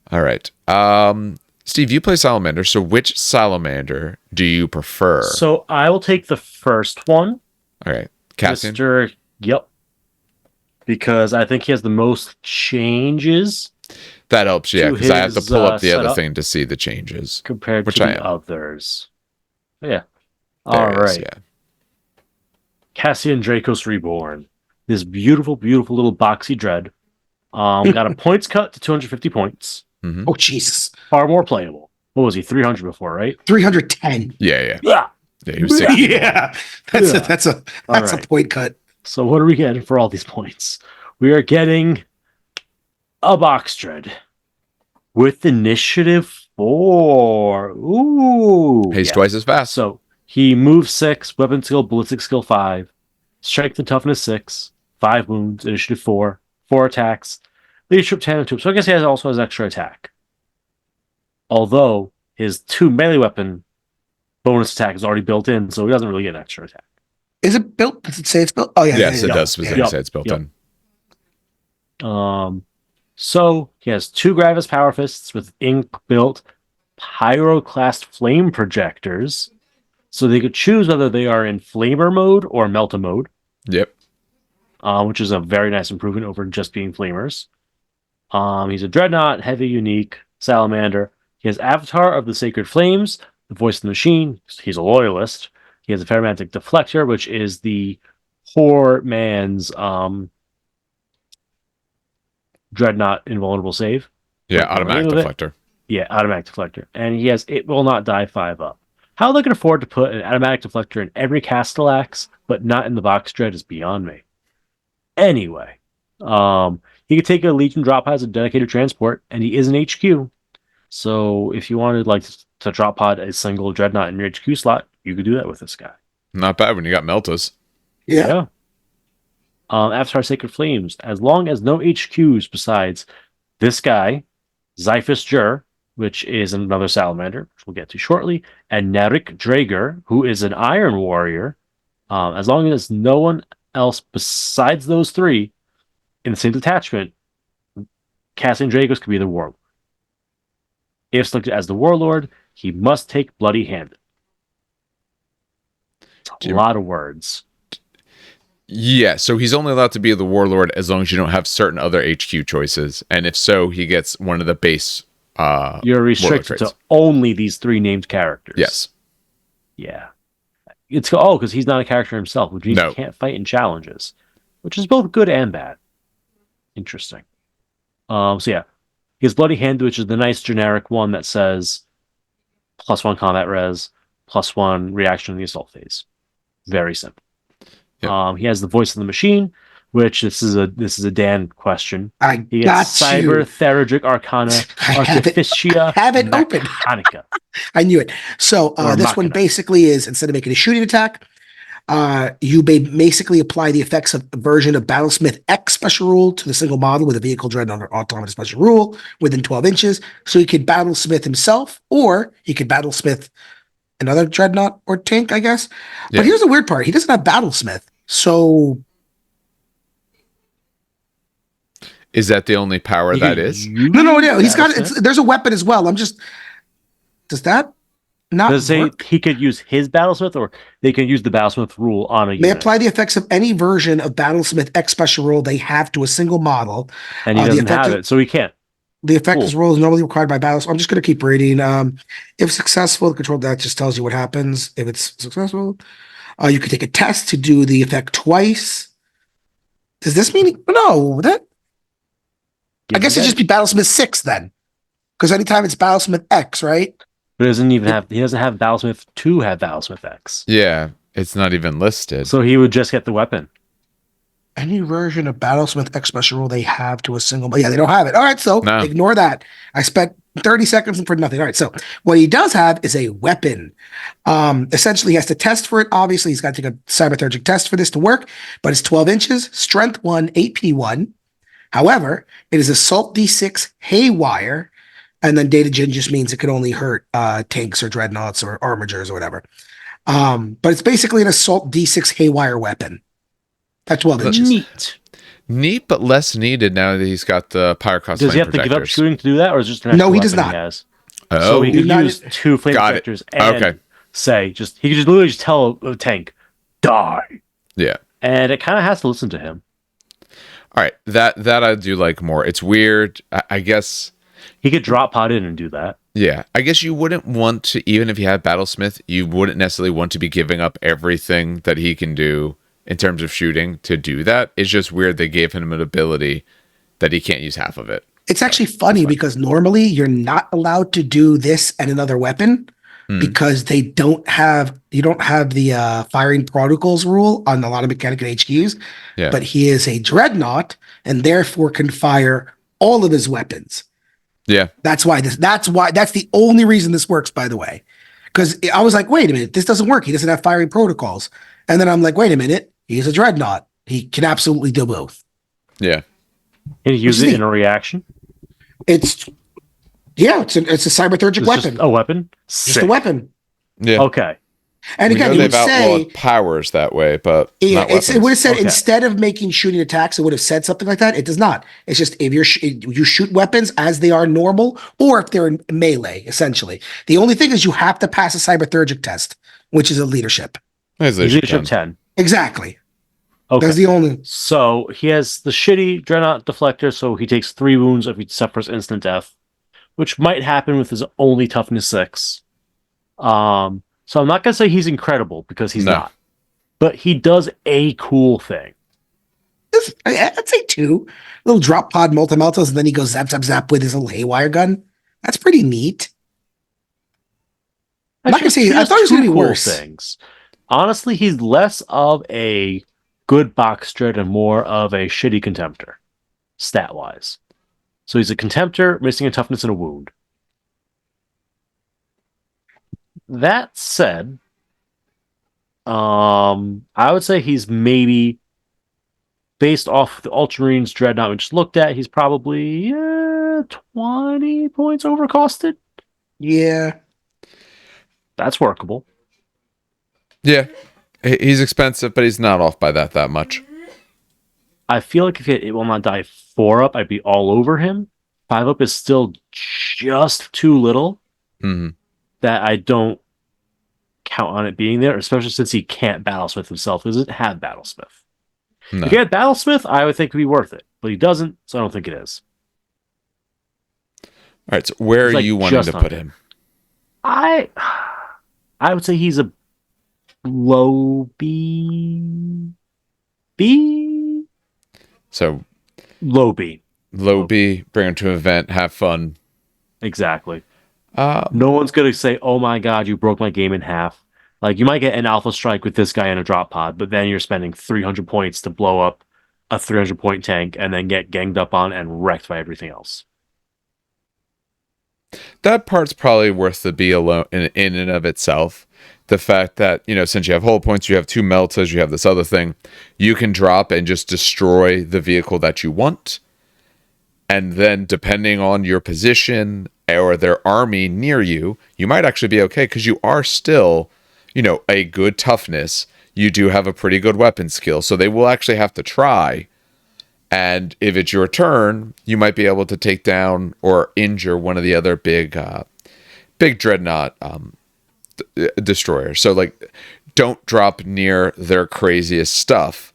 All right. Steve, you play Salamander, so which Salamander do you prefer? So I will take the first one. All right. Cassian? Yep. Because I think he has the most changes. That helps, yeah, because I have to pull up the other thing to see the changes. Compared to the others. Yeah. All right. Yeah. Cassian Dracos Reborn. This beautiful, beautiful little boxy dread. Got a points cut to 250 points. Mm-hmm. Oh, Jesus. Far more playable. What was he? 300 before, right? 310. Yeah. Yeah. Yeah, he was 60. Yeah. That's a point cut. So what are we getting for all these points? We are getting a box dread with initiative 4. Ooh. He's twice as fast. So he moves 6, weapon skill, ballistic skill 5, strength and toughness 6, 5 wounds, initiative 4, 4 attacks, leadership 10 and 2. So I guess he also has extra attack. Although his 2 melee weapon bonus attack is already built in, so he doesn't really get an extra attack. Is it built? Does it say it's built? Oh yeah. Yes, yeah, it does specifically say it's built in. So he has 2 Gravis Power Fists with ink-built pyroclast flame projectors. So they could choose whether they are in flamer mode or melta mode. Yep. Which is a very nice improvement over just being flamers. He's a dreadnought, heavy, unique salamander. He has Avatar of the Sacred Flames, the voice of the machine. He's a loyalist. He has a Ferromantic Deflector, which is the poor man's dreadnought invulnerable save. Yeah, automatic deflector. Yeah, automatic deflector. And he has It Will Not Die 5-up. How they can afford to put an automatic deflector in every Castellax, but not in the box dread is beyond me. Anyway, he could take a Legion drop pod as a dedicated transport, and he is an HQ. So if you wanted to drop pod a single dreadnought in your HQ slot, you could do that with this guy. Not bad when you got Meltas. Yeah. Avatar Sacred Flames, as long as no HQs besides this guy, Xiphus Jur, which is another salamander, which we'll get to shortly, and Narik Drager, who is an Iron Warrior, as long as no one else besides those 3 in the same detachment, Cassian Dragos could be the Warlord. If selected as the Warlord, he must take Bloody Handed. A lot of words. Yeah, so he's only allowed to be the Warlord as long as you don't have certain other HQ choices. And if so, he gets one of the base you're restricted to only these 3 named characters. Yes. Yeah. It's because he's not a character himself, which means he can't fight in challenges, which is both good and bad. Interesting. So yeah, he has Bloody Hand, which is the nice generic one that says +1 combat res, +1 reaction in the assault phase. Very simple. Yep. He has the voice of the machine, which this is a Dan question. He gets Cyber Theradric Arcana Artificia have it open. I knew it. So this one basically is, instead of making a shooting attack, you may basically apply the effects of a version of Battlesmith X special rule to the single model with a vehicle dreadnought or autonomous special rule within 12 inches. So he could Battlesmith himself, or he could Battlesmith another dreadnought or tank, I guess. Yeah. But here's the weird part. He doesn't have Battlesmith. So is that the only power that is? No. He's got there's a weapon as well. Does that not work? He could use his Battlesmith, or they can use the Battlesmith rule on a unit. May apply the effects of any version of Battlesmith X special rule they have to a single model. And he doesn't have it, so he can't. The effective rule is normally required by battle. So I'm just going to keep reading. If successful, the control that just tells you what happens. If it's successful, you could take a test to do the effect twice. Does this mean no? I guess it'd just be Battlesmith 6 then, because anytime it's Battlesmith X, right? But he doesn't have Battlesmith 2 have Battlesmith X. Yeah, it's not even listed. So he would just get the weapon. Any version of Battlesmith X special rule they have to a single, yeah, they don't have it. All right, so ignore that. I spent 30 seconds for nothing. All right, so what he does have is a weapon. Essentially, he has to test for it. Obviously, he's got to take a cyberthergic test for this to work, but it's 12 inches, strength 1, AP1. However, it is assault D6 haywire, and then data gen just means it could only hurt tanks or dreadnoughts or armigers or whatever. But it's basically an assault D6 haywire weapon. That's 12 inches. Neat, but less needed now that he's got the pyroclast. Does he have to give up shooting to do that, or is it just an no? He does not. So he could use 2 flame projectors and he could just literally just tell a tank, die. Yeah, and it kind of has to listen to him. All right, that I do like more. It's weird. I guess he could drop pod in and do that. Yeah, I guess you wouldn't want to, even if you had Battlesmith, you wouldn't necessarily want to be giving up everything that he can do in terms of shooting to do that. It's just weird they gave him an ability that he can't use half of it. It's actually funny because normally you're not allowed to do this and another weapon. because you don't have the firing protocols rule on a lot of mechanic and HQs. Yeah. But he is a dreadnought and therefore can fire all of his weapons. Yeah. That's the only reason this works, by the way. Because I was like, wait a minute, this doesn't work. He doesn't have firing protocols. And then I'm like, wait a minute, he's a dreadnought. He can absolutely do both. Yeah. Can you use it in a reaction? It's a cyberthurgic weapon. Just a weapon? Just a weapon. Yeah. Okay. And again, they've outlawed powers that way, but not weapons. It would have said instead of making shooting attacks, it would have said something like that. It does not. It's just if you shoot weapons as they are normal, or if they're in melee. Essentially, the only thing is you have to pass a cyberthurgic test, which is a leadership. Leadership 10. Exactly. Okay. That's the only. So he has the shitty dreadnought deflector, so he takes 3 wounds if he suffers instant death, which might happen with his only toughness 6. So I'm not going to say he's incredible because he's not. But he does a cool thing. I'd say 2. Little drop pod multi-meltas, and then he goes zap, zap, zap with his little haywire gun. That's pretty neat. I'm not going to say, I thought it was going to be worse. Things. Honestly, he's less of a good box dread and more of a shitty contemptor, stat-wise. So he's a contemptor, missing a toughness and a wound. That said, I would say he's maybe, based off the Ultramarines Dreadnought we just looked at, he's probably 20 points overcosted. Yeah. That's workable. Yeah. He's expensive, but he's not off by that much. I feel like if it will not die 4 up, I'd be all over him. 5 up is still just too little. Mm-hmm. That I don't count on it being there, especially since he can't battlesmith himself. He doesn't have battlesmith. No. If he had battlesmith, I would think it would be worth it. But he doesn't, so I don't think it is. All right, so where are you wanting to put him? I would say he's a low B. B? So low B. Low B, bring him to an event, have fun. Exactly. No one's going to say, oh my god, you broke my game in half. Like, you might get an alpha strike with this guy in a drop pod, but then you're spending 300 points to blow up a 300-point tank and then get ganged up on and wrecked by everything else. That part's probably worth the B alone in and of itself. The fact that, since you have hull points, you have 2 meltas, you have this other thing, you can drop and just destroy the vehicle that you want. And then, depending on your position or their army near you, you might actually be okay because you are still, a good toughness. You do have a pretty good weapon skill, so they will actually have to try. And if it's your turn, you might be able to take down or injure one of the other big dreadnought destroyers. So, don't drop near their craziest stuff.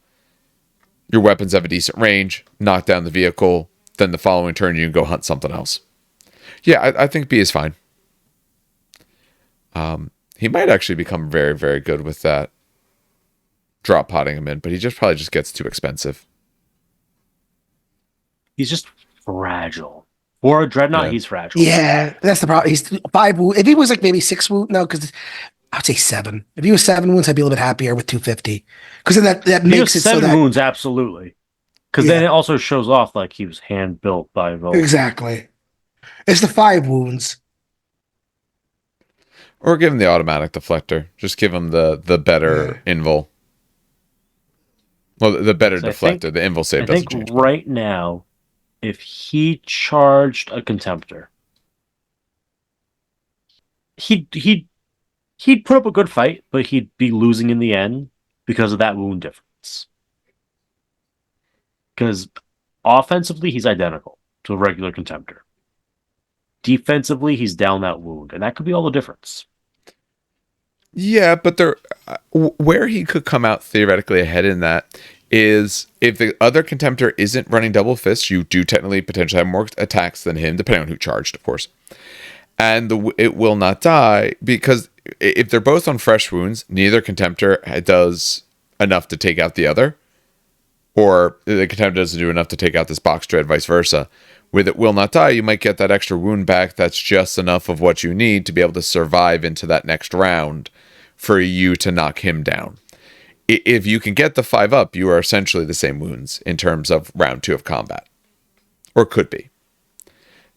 Your weapons have a decent range, knock down the vehicle, then the following turn you can go hunt something else. Yeah, I think B is fine. He might actually become very, very good with that. Drop potting him in, but he probably just gets too expensive. He's just fragile. For a dreadnought, he's fragile. Yeah, that's the problem. He's 5 wounds. If he was maybe 6 wounds, no, because I'd say 7. If he was 7 wounds, I'd be a little bit happier with 250. Because then that makes it 7 so that wounds, absolutely. Because then it also shows off like he was hand built by Volk. Exactly. It's the 5 wounds. Or give him the automatic deflector. Just give him the better invul. Well, the better deflector. The invul save doesn't change. Right now, if he charged a contemptor, he'd put up a good fight, but he'd be losing in the end because of that wound difference. Because offensively, he's identical to a regular contemptor. Defensively, he's down that wound, and that could be all the difference. Yeah, but where he could come out theoretically ahead in that is if the other contemptor isn't running double fists, you do technically potentially have more attacks than him, depending on who charged, of course. And it will not die, because if they're both on fresh wounds, neither contemptor does enough to take out the other. or the contender doesn't do enough to take out this box dread, vice versa. With it will not die, you might get that extra wound back that's just enough of what you need to be able to survive into that next round for you to knock him down. If you can get the 5 up, you are essentially the same wounds in terms of round 2 of combat. Or could be.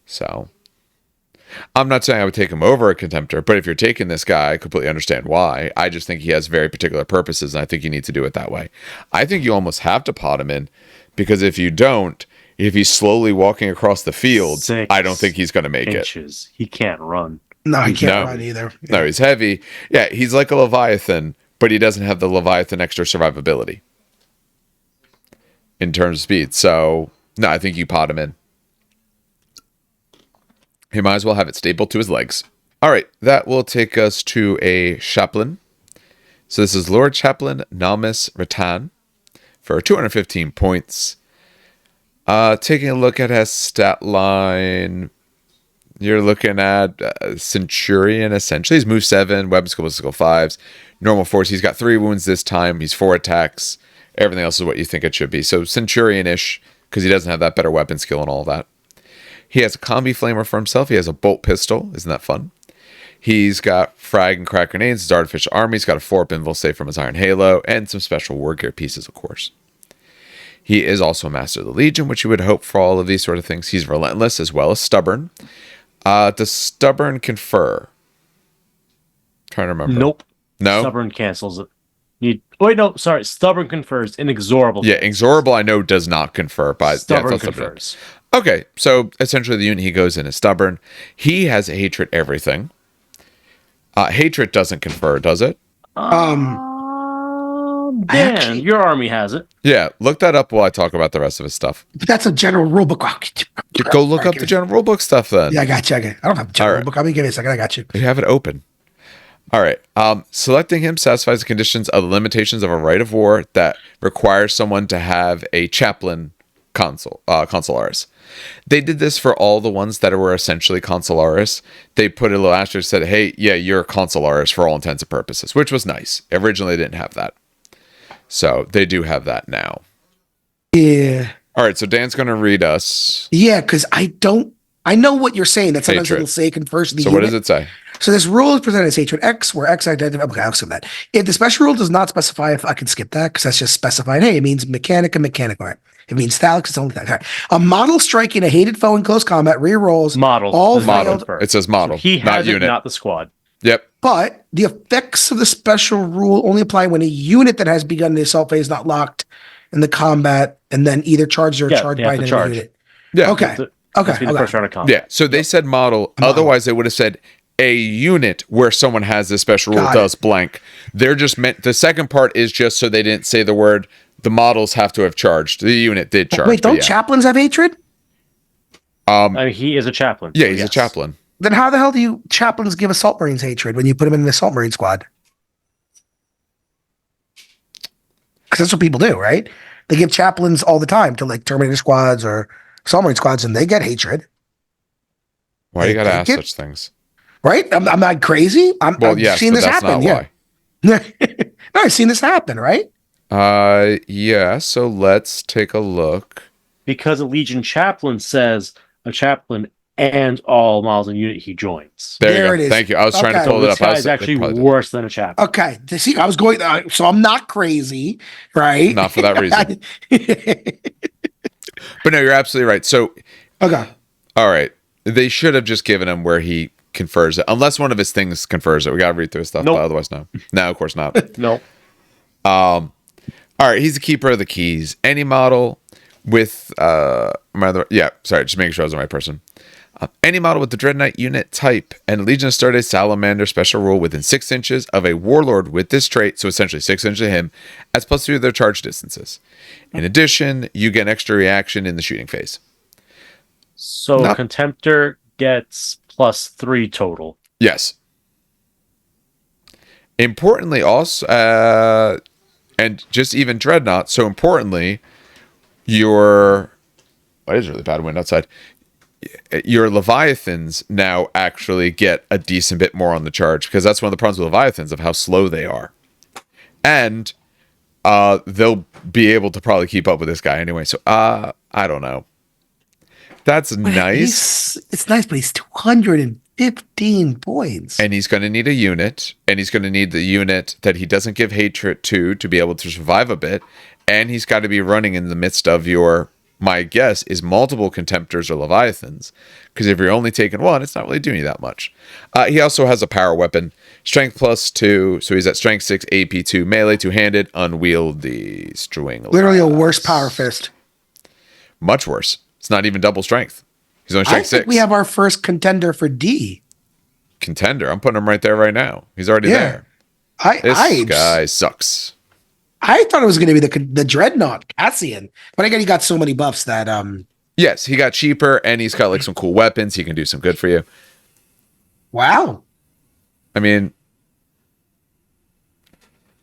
So, I'm not saying I would take him over a Contemptor, but if you're taking this guy, I completely understand why. I just think he has very particular purposes, and I think you need to do it that way. I think you almost have to pot him in, because if you don't, if he's slowly walking across the field, 6 I don't think he's going to make inches. He can't run. No, he can't run either. No, he's heavy. Yeah, he's like a Leviathan, but he doesn't have the Leviathan extra survivability in terms of speed. So, no, I think you pot him in. He might as well have it stapled to his legs. All right, that will take us to a Chaplain. So this is Lord Chaplain Namis Ratan for 215 points. Taking a look at his stat line, you're looking at Centurion, essentially. He's move 7, weapon skill, skill 5s, normal force. He's got 3 wounds this time. He's 4 attacks. Everything else is what you think it should be. So Centurion-ish, because he doesn't have that better weapon skill and all that. He has a combi flamer for himself. He has a bolt pistol. Isn't that fun? He's got frag and crack grenades, his artificial army. He's got a 4-up invul save from his Iron Halo, and some special war gear pieces, of course. He is also a Master of the Legion, which you would hope for all of these sort of things. He's relentless as well as stubborn. Does stubborn confer? Trying to remember. Nope. No? Stubborn cancels it. Stubborn confers inexorable. Yeah, inexorable I know does not confer. But stubborn confers. Okay, so essentially the unit he goes in is stubborn. He has a hatred everything. Hatred doesn't confer, does it? Dan, your army has it. Yeah, look that up while I talk about the rest of his stuff. But that's a general rulebook. Go look up the general rulebook stuff then. Yeah, I got you. I don't have a general rulebook. Let me give you a second. I got you. You have it open. All right. Selecting him satisfies the conditions of the limitations of a right of war that requires someone to have a chaplain consularis. They did this for all the ones that were essentially consularis. They put a little asterisk that said, hey, yeah, you're consularis for all intents and purposes, which was nice. Originally, they didn't have that. So they do have that now. Yeah. All right. So Dan's going to read us. Yeah, because I know what you're saying. That sometimes it'll say confers to the So unit. what does it say? So this rule is presented as hatred X, where X identifies. Okay, I'll skip that. If the special rule does not specify, if I can skip that because that's just specified. Hey, it means mechanic. All right. It means phallic. It's only that. All right. A model striking a hated foe in close combat re-rolls model. All model. failed. It says model. So he has not unit. Not the squad. Yep. But the effects of the special rule only apply when a unit that has begun the assault phase is not locked in the combat and then either charged or charged by another unit. Yeah. Okay. The first round of combat. Yeah. So they said model. Otherwise, they would have said a unit where someone has this special rule does blank. They're just meant. The second part is just so they didn't say the word. The models have to have charged. The unit did charge. Wait, don't chaplains have hatred? I mean, he is a chaplain. Yeah, he's a chaplain. Then how the hell do you chaplains give Assault Marines hatred when you put them in an Assault Marine squad? Because that's what people do, right? They give chaplains all the time to like Terminator squads or Assault Marine squads, and they get hatred. Why do you got to ask such things? Right? I'm not crazy. I've seen this happen. Yeah. No, I've seen this happen, right? Yeah. So let's take a look. Because a Legion chaplain says a chaplain and all models and unit he joins. There it is. Thank you. I was trying to pull it up. This guy is actually worse than a chaplain. Okay. See, I was going. So I'm not crazy, right? Not for that reason. But no, you're absolutely right. So, okay. All right. They should have just given him where he confers it, unless one of his things confers it. We got to read through his stuff. Nope. But otherwise, no. No, of course not. No. All right. He's the keeper of the keys. Any model with just making sure I was the right person. Any model with the Dread Knight unit type and Legion of Astartes Salamander special rule within 6 inches of a warlord with this trait, so essentially 6 inches of him, as +3 of their charge distances. In addition, you get an extra reaction in the shooting phase. So Contemptor gets +3 total. Yes. Importantly, also, and just even Dreadnought, so importantly, it is really bad wind outside. Your Leviathans now actually get a decent bit more on the charge, because that's one of the problems with Leviathans of how slow they are. And they'll be able to probably keep up with this guy anyway. So I don't know. That's nice. It's nice, but he's 215 points. And he's going to need a unit, and he's going to need the unit that he doesn't give hatred to be able to survive a bit. And he's got to be running in the midst of my guess is multiple Contemptors or Leviathans. Because if you're only taking one, it's not really doing you that much. He also has a power weapon, strength +2. So he's at strength 6, AP 2, melee, two-handed, unwieldy, string. Literally a worse power fist. Much worse. It's not even double strength. He's only strength 6. I think we have our first contender for D. Contender. I'm putting him right there right now. He's already there. This guy sucks. I thought it was going to be the Dreadnought, Cassian. But again, he got so many buffs that... Yes, he got cheaper, and he's got like some cool weapons. He can do some good for you. Wow. I mean...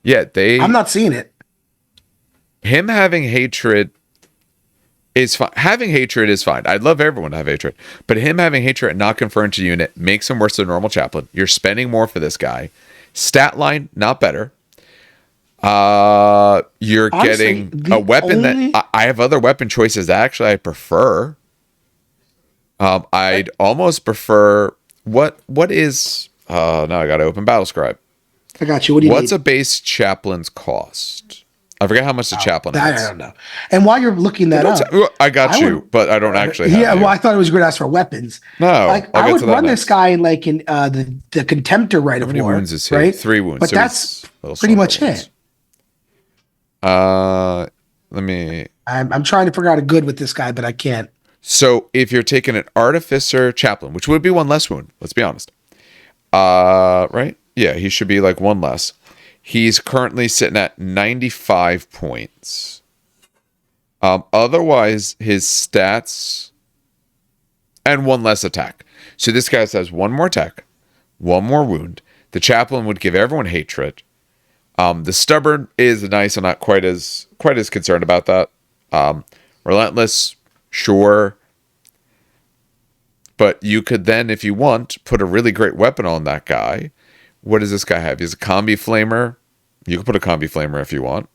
Yeah, I'm not seeing it. Him having hatred is fine. Having hatred is fine. I'd love everyone to have hatred. But him having hatred and not confirmed to unit makes him worse than a normal chaplain. You're spending more for this guy. Stat line, not better. You're honestly, getting a weapon that I have other weapon choices that actually I prefer. I'd almost prefer what is now I gotta open Battlescribe. I got you. What do you What's need? A base chaplain's cost? I forget how much the chaplain is. I don't know. And while you're looking that up, I got you, but I don't actually have well, I thought it was going to ask for weapons. No, like I would run this guy like in the Contemptor Rite of War. How many wounds is he? Right? 3 wounds. But so that's pretty much it. Let me... I'm trying to figure out a good with this guy, but I can't. So if you're taking an Artificer Chaplain, which would be 1 less wound, let's be honest. Right? Yeah, he should be like 1 less. He's currently sitting at 95 points. Otherwise, his stats... And 1 less attack. So this guy has 1 more attack, 1 more wound. The Chaplain would give everyone hatred. The Stubborn is nice. I'm not quite as concerned about that. Relentless, sure. But you could then, if you want, put a really great weapon on that guy. What does this guy have? He has a Combi Flamer. You could put a Combi Flamer if you want.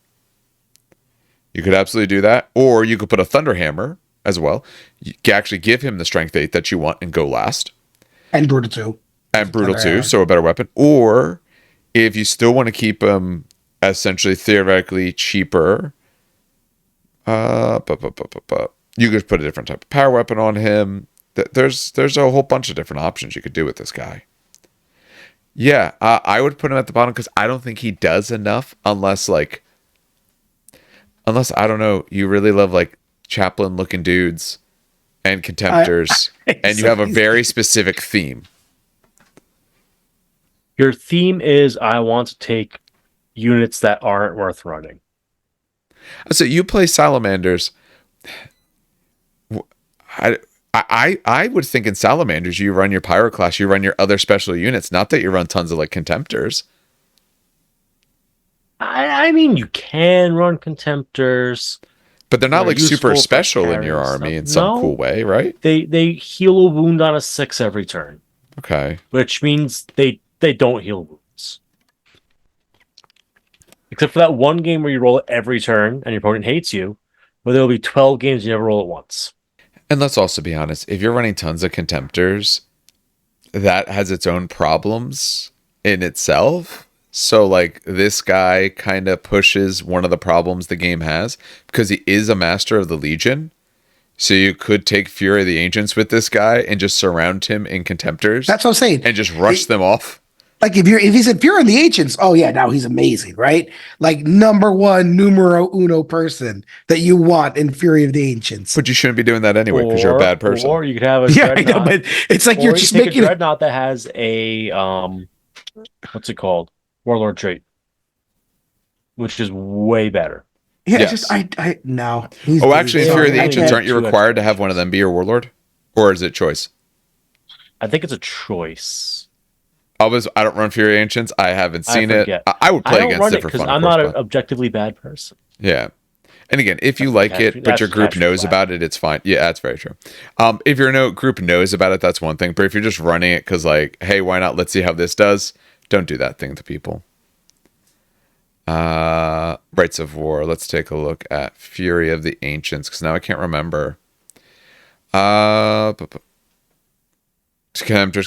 You could absolutely do that. Or you could put a Thunder Hammer as well. You can actually give him the Strength 8 that you want and go last. And Brutal 2. And Brutal 2, so a better weapon. Or if you still want to keep him essentially theoretically cheaper, you could put a different type of power weapon on him. There's a whole bunch of different options you could do with this guy. Yeah, I would put him at the bottom because I don't think he does enough unless I don't know, you really love like chaplain looking dudes and contemptors and you have a very specific theme. Your theme is I want to take units that aren't worth running. So you play Salamanders. I would think in Salamanders you run your Pyroclast, you run your other special units, not that you run tons of like Contemptors. I mean, you can run Contemptors, but they're not like super special in your army in some cool way, right? They heal a wound on a 6 every turn. Okay, which means they don't heal wounds, except for that one game where you roll it every turn and your opponent hates you. But there will be 12 games you never roll it once. And let's also be honest, if you're running tons of Contemptors, that has its own problems in itself. So, like, this guy kind of pushes one of the problems the game has, because he is a Master of the Legion. So you could take Fury of the Ancients with this guy and just surround him in Contemptors. That's what I'm saying. And just rush them off. Like, if he's in Fury of the Ancients, oh yeah, now he's amazing, right? Like, #1 numero uno person that you want in Fury of the Ancients. But you shouldn't be doing that anyway because you're a bad person. Or you could have a Dreadnought. I know, but it's like you're just making a Dreadnought that has a what's it called? Warlord trait, which is way better. Yeah, yes. It's just no. Oh, actually, in Fury of the Ancients, aren't you required to have one of them be your Warlord, or is it choice? I think it's a choice. I don't run Fury Ancients. I haven't seen it. I would play against it for fun. I'm not an objectively bad person. Yeah. And again, if you like it, but your group knows about it, it's fine. Yeah, that's very true. If your group knows about it, that's one thing. But if you're just running it because, like, hey, why not? Let's see how this does. Don't do that thing to people. Rights of War. Let's take a look at Fury of the Ancients, because now I can't remember. Contemptors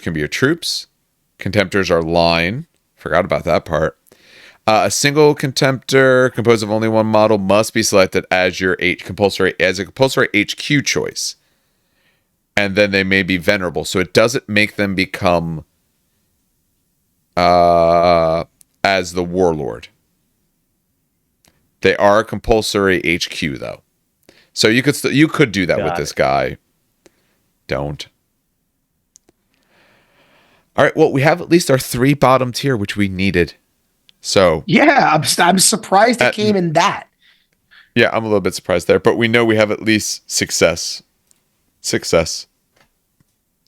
can be your troops. Contemptors are line. Forgot about that part. A single contemptor composed of only one model must be selected as your compulsory HQ choice. And then they may be venerable. So it doesn't make them become as the warlord. They are a compulsory HQ though. So you could do that with this guy. Don't. All right, well, we have at least our 3 bottom tier, which we needed. So yeah, I'm surprised it came in that. Yeah, I'm a little bit surprised there, but we know we have at least success. All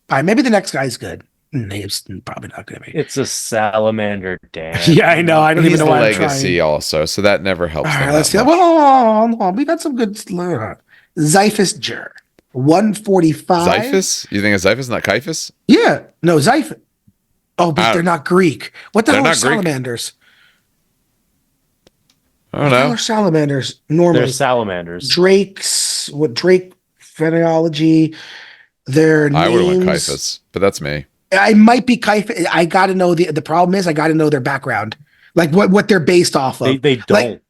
right, maybe the next guy's good. Name's probably not going to be. It's a salamander, Dan. Yeah, I know. I don't even know why I'm legacy trying. Also, so that never helps. All right, let's see. Well, hold on. We've got some good. Xiphus Jur, 145. Xiphus? You think it's Xiphus, not Caiaphas? Yeah, no Xiphus. Oh, but they're not Greek. What the hell are salamanders? I don't know. What are salamanders normally? They're salamanders. Drake's Drake phenomenology. Their names. I would have went Caiaphas, but that's me. I might be Caiaphas. I got to know the problem is I got to know their background, like what they're based off of. They don't. Like,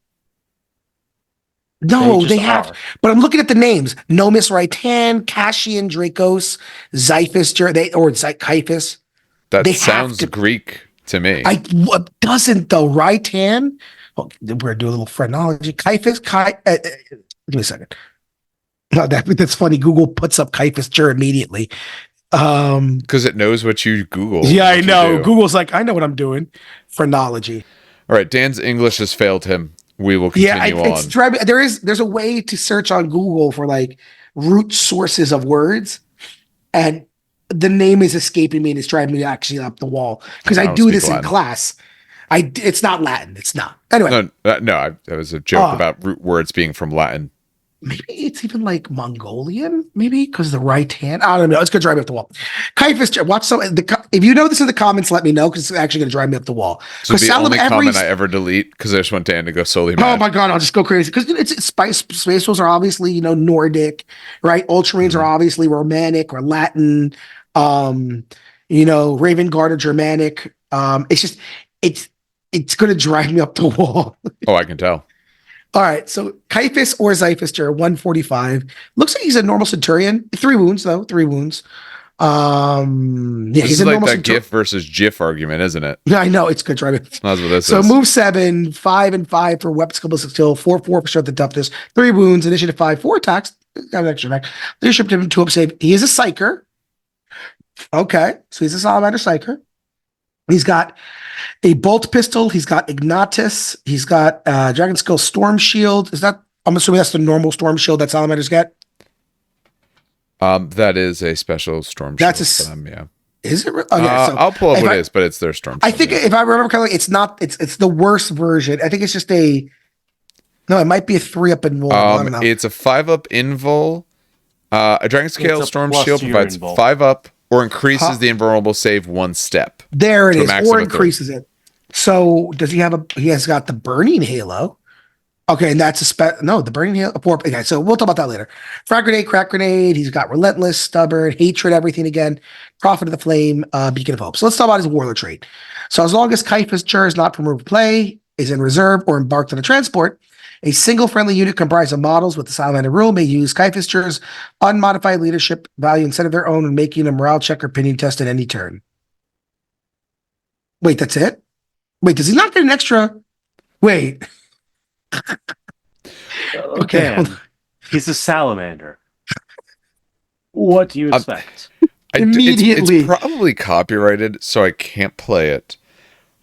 no, they have. But I'm looking at the names: Nomis Raitan, Cassian Dracos, Xiphus, Caiaphas. That sounds Greek to me. What doesn't though? Raitan. Oh, we're gonna do a little phrenology. Caiaphas. Give me a second. No, that's funny. Google puts up Caiaphas Jur immediately. Because it knows what you Google. Yeah, I know. Google's like, I know what I'm doing. Phrenology. All right, Dan's English has failed him. We will continue on. There's a way to search on Google for like root sources of words, and the name is escaping me and it's driving me actually up the wall because I do this in class. It's not Latin. It's not. Anyway. No, that was a joke about root words being from Latin. Maybe it's even like Mongolian, maybe because the right hand. I don't know. It's gonna drive me up the wall. Caiaphas, watch some. If you know this in the comments, let me know because it's actually gonna drive me up the wall. So the only comment I ever delete because I just want Dan to go solely mad. Oh my god, I'll just go crazy because Space Wolves are obviously Nordic, right? Ultramarines are obviously Romanic or Latin. Raven Guard are Germanic. It's gonna drive me up the wall. Oh, I can tell. All right, so Caiaphas or Xiphus Jur, 145. Looks like he's a normal centurion. 3 wounds, though. 3 wounds. He's a like that GIF versus GIF argument, isn't it? Yeah, I know. It's good, right? That's what this is. So move 7, 5 and 5 for weapons, ballistic skill, 4 for strength and toughness, 3 wounds, initiative 5, 4 attacks. Got an extra attack. Leadership 2 up save. He is a psyker. Okay, so he's a salamander psyker. He's got a bolt pistol. He's got Ignatus. He's got Dragon Skull Storm Shield. I'm assuming that's the normal Storm Shield that salamanders get. That is a special Storm Shield. That's for them, yeah. Is it? Okay, I'll pull up what it is, but it's their Storm Shield. I think if I remember correctly, it's not. It's the worst version. I think it's just it might be a 3-up invul. I don't know. It's a 5-up invul. A Dragon Scale Storm Shield provides invul. 5-up. Or increases the invulnerable save 1 step. There it is. Or increases it. So does he have he has got the Burning Halo. Okay, and that's the Burning Halo. Okay, so we'll talk about that later. Frag Grenade, Crack Grenade. He's got Relentless, Stubborn, Hatred, everything again. Prophet of the Flame, Beacon of Hope. So let's talk about his Warlord trait. So as long as Caiaphas Jur is not from removed play, is in reserve, or embarked on a transport, a single friendly unit comprised of models with the Salamander rule may use Caiaphas Jur's unmodified leadership value instead of their own when making a morale check or opinion test at any turn. Wait, that's it? Wait, does he not get an extra? Wait. Okay. He's a salamander. What do you expect? Immediately. It's probably copyrighted, so I can't play it.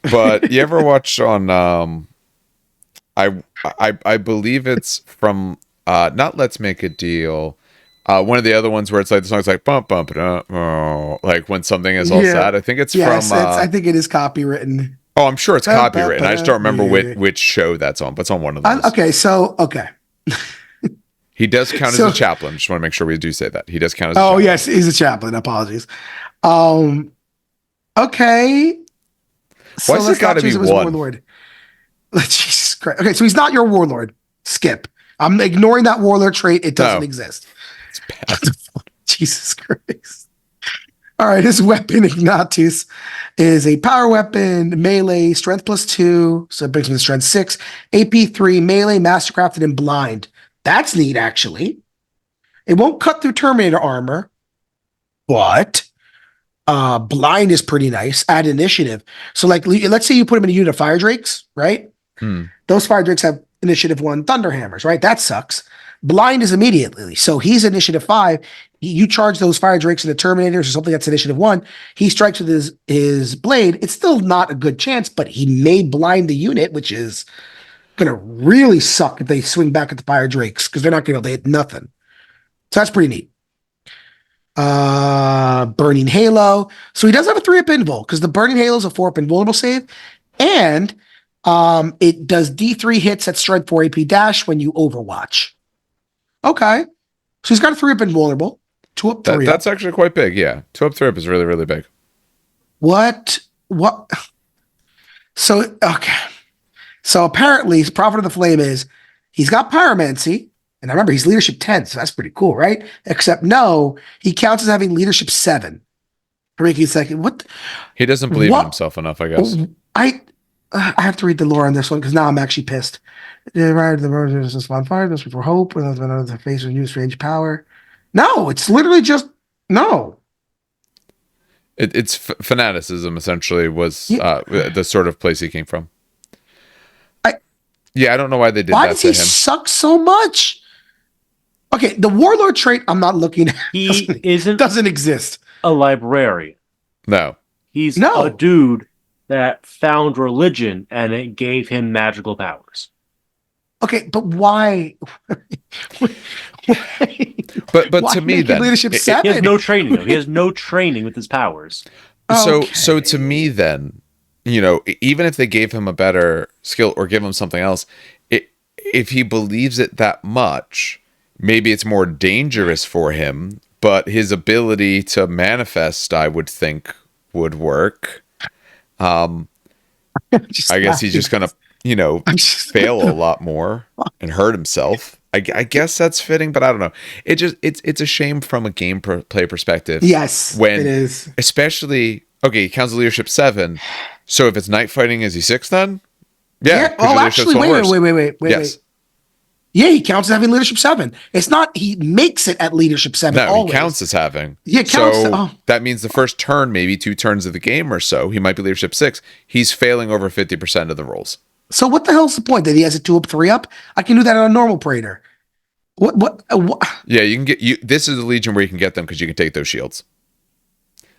But you ever watch on I believe it's from not Let's Make a Deal. One of the other ones where it's like the song's like bump bump like when something is all sad. I think it's from. I think it is copywritten. Oh, I'm sure it's copywritten. I just don't remember which show that's on. But it's on one of those. Okay. He does count as a chaplain. Just want to make sure we do say that he does count as. Oh yes, he's a chaplain. Apologies. Okay. Why's it got to be one? Jesus Christ. Okay, so he's not your warlord. Skip. I'm ignoring that warlord trait. It doesn't exist. It's bad. Jesus Christ. All right, his weapon, Ignatus, is a power weapon, melee, strength +2, so it brings him to strength 6, AP3, melee, mastercrafted, and blind. That's neat, actually. It won't cut through Terminator armor, but blind is pretty nice. Add initiative. So, like, let's say you put him in a unit of fire drakes, right? Those fire drakes have initiative 1 thunderhammers, right? That sucks. Blind is immediately. So he's initiative 5. You charge those fire drakes into Terminators or something that's initiative 1. He strikes with his blade. It's still not a good chance, but he may blind the unit, which is going to really suck if they swing back at the fire drakes because they're not going to be able to hit nothing. So that's pretty neat. Burning Halo. So he does have a 3-up invul because the Burning Halo is a 4-up invulnerable save. And it does D3 hits at strength 4 AP dash when you overwatch. Okay. So he's got a 3-up invulnerable. 2-up, 3-up. That's actually quite big, yeah. 2-up, 3-up is really, really big. What? So, okay. So apparently, Prophet of the Flame is, he's got Pyromancy, and I remember he's leadership 10, so that's pretty cool, right? Except no, he counts as having leadership 7. For making a second, what? He doesn't believe in himself enough, I guess. I have to read the lore on this one because now I'm actually pissed. The road is just on fire. This before hope. When the face of new strange power. No, it's literally just no. It's fanaticism essentially was the sort of place he came from. I don't know why they did that to him. Why does he suck so much? Okay, the warlord trait I'm not looking at. He doesn't exist. A librarian. No. He's a dude that found religion and it gave him magical powers. Okay, but why? But to me, then leadership 7? He has no training. Though. He has no training with his powers. So to me, then, even if they gave him a better skill or give him something else, if he believes it that much, maybe it's more dangerous for him. But his ability to manifest, I would think, would work. I guess he's just gonna, fail a lot more and hurt himself. I guess that's fitting, but I don't know. It's a shame from a gameplay perspective. Yes, when it is. Especially, he counts the leadership 7. So if it's night fighting, is he 6 then? Yeah. Oh, actually, wait. Yes. Yeah, he counts as having leadership 7. It's not he makes it at leadership 7. No, always. He counts as having. Yeah, counts. That means the first turn, maybe 2 turns of the game or so, he might be leadership 6. He's failing over 50% of the rolls. So what the hell's the point that he has a 2-up, 3-up? I can do that on a normal Praetor. What? Yeah, you can get this is the Legion where you can get them because you can take those shields.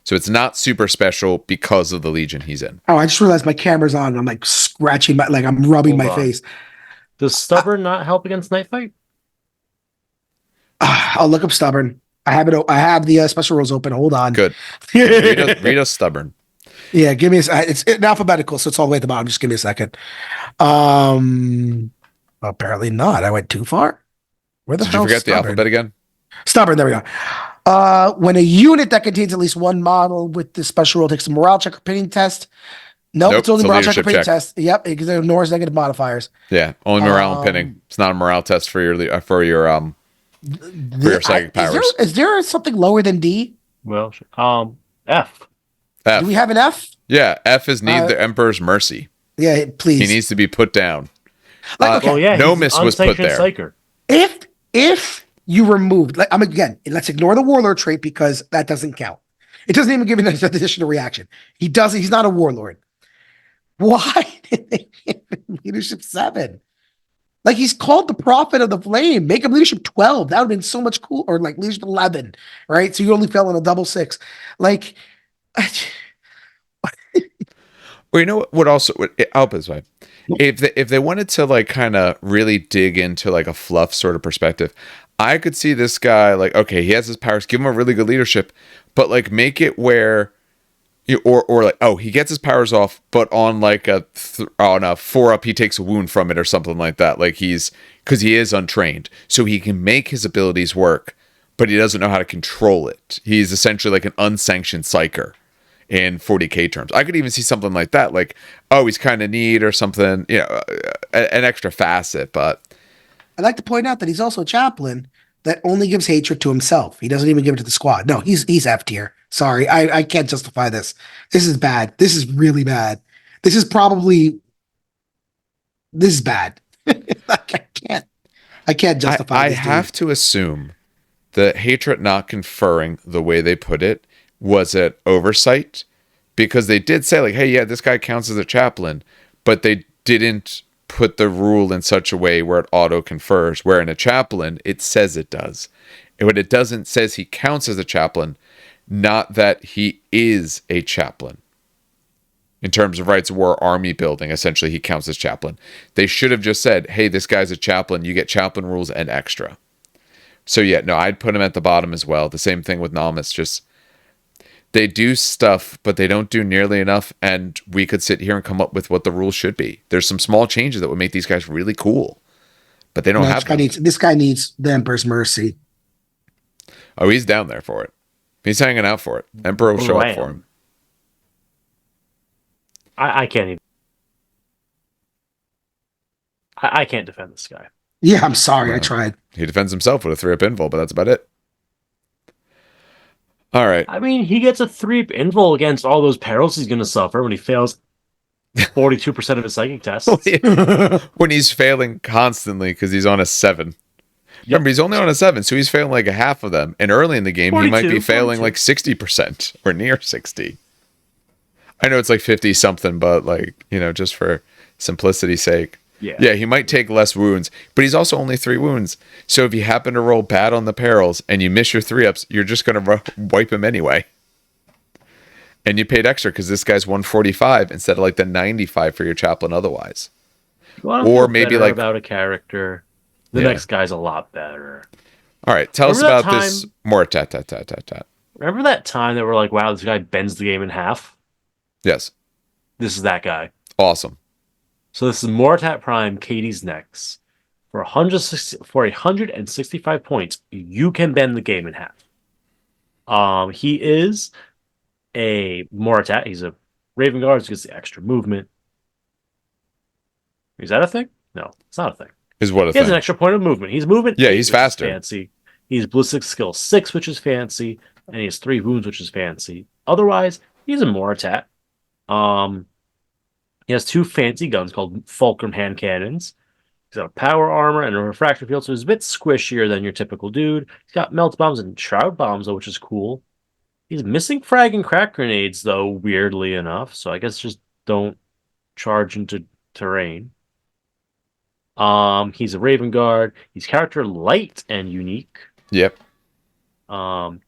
So it's not super special because of the Legion he's in. Oh, I just realized my camera's on and I'm like scratching I'm rubbing my face. Does Stubborn not help against Night Fight? I'll look up Stubborn. I have it. I have the special rules open. Hold on. Good. Read us Stubborn. Yeah, give me it's in alphabetical, so it's all the way at the bottom. Just give me a second. Apparently not. I went too far. Where the hell? Did you forget the alphabet again? Stubborn. There we go. When a unit that contains at least one model with this special rule takes a morale check or pinning test. Nope, it's only morale check or pinning test. Yep, because it ignores negative modifiers. Yeah, only morale and pinning. It's not a morale test for your psychic powers. Is there something lower than D? Well, F. Do we have an F? Yeah, F is need the Emperor's mercy. Yeah, please. He needs to be put down. Nomis was put there. Psyker. If you removed, let's ignore the warlord trait because that doesn't count. It doesn't even give an additional reaction. He's not a warlord. Why did they give him leadership 7? Like, he's called the Prophet of the Flame. Make him leadership 12. That would have been so much cool. Or like leadership 11, right? So you only fell on a double 6. Like, or you know what also would help this way? If they wanted to like kind of really dig into like a fluff sort of perspective, I could see this guy like, okay, he has his powers, give him a really good leadership, but like make it where or like, he gets his powers off, but on like a 4-up, he takes a wound from it or something like that. Like because he is untrained, so he can make his abilities work, but he doesn't know how to control it. He's essentially like an unsanctioned psyker in 40k terms. I could even see something like that, like, oh, he's kind of neat or something, an extra facet. But I'd like to point out that he's also a chaplain that only gives hatred to himself. He doesn't even give it to the squad. No, he's F tier. Sorry, I can't justify this. This is bad. This is really bad. This is bad. I can't justify I this. have to assume the hatred not conferring the way they put it was an oversight, because they did say, like, hey, yeah, this guy counts as a chaplain, but they didn't put the rule in such a way where it auto confers, where in a chaplain it says it does. And what it doesn't says he counts as a chaplain, not that he is a chaplain. In terms of rights of war army building, essentially he counts as chaplain. They should have just said, hey, this guy's a chaplain, you get chaplain rules and extra. So yeah, no, I'd put him at the bottom as well. The same thing with Namus, just they do stuff, but they don't do nearly enough, and we could sit here and come up with what the rules should be. There's some small changes that would make these guys really cool, but they don't have them. This guy needs the Emperor's mercy. Oh, he's down there for it. He's hanging out for it. Emperor will show up for him. I can't even. I can't defend this guy. Yeah, I'm sorry. I tried. He defends himself with a 3-up invul, but that's about it. All right. I mean, he gets a 3-up invul against all those perils he's going to suffer when he fails 42% of his psychic tests. When he's failing constantly because he's on a 7. Yep. Remember, he's only on a 7, so he's failing like a half of them. And early in the game, he might be failing 42. Like 60% or near 60. I know it's like 50 something, but like, just for simplicity's sake. Yeah, he might take less wounds, but he's also only 3 wounds. So if you happen to roll bad on the perils and you miss your 3-ups, you're just going to wipe him anyway. And you paid extra because this guy's 145 instead of like the 95 for your chaplain otherwise. Or maybe like about a character. The next guy's a lot better. All right, tell us about this more tat. Remember that time that we're like, wow, this guy bends the game in half? Yes. This is that guy. Awesome. So this is Moritat Prime, Katie's next. For 165 points, you can bend the game in half. He is a Moritat. He's a Raven Guard, so he gets the extra movement. Is that a thing? No, it's not a thing. Is what a thing? He has an extra point of movement. He's movement. Yeah, he's faster. Fancy. He's ballistic skill 6, which is fancy, and he has 3 wounds, which is fancy. Otherwise, he's a Moritat. He has 2 fancy guns called Fulcrum hand cannons. He's got a power armor and a refractor field, so he's a bit squishier than your typical dude. He's got melt bombs and shroud bombs, though, which is cool. He's missing frag and crack grenades, though, weirdly enough. So I guess just don't charge into terrain. He's a Raven Guard. He's character light and unique. Yep. Ill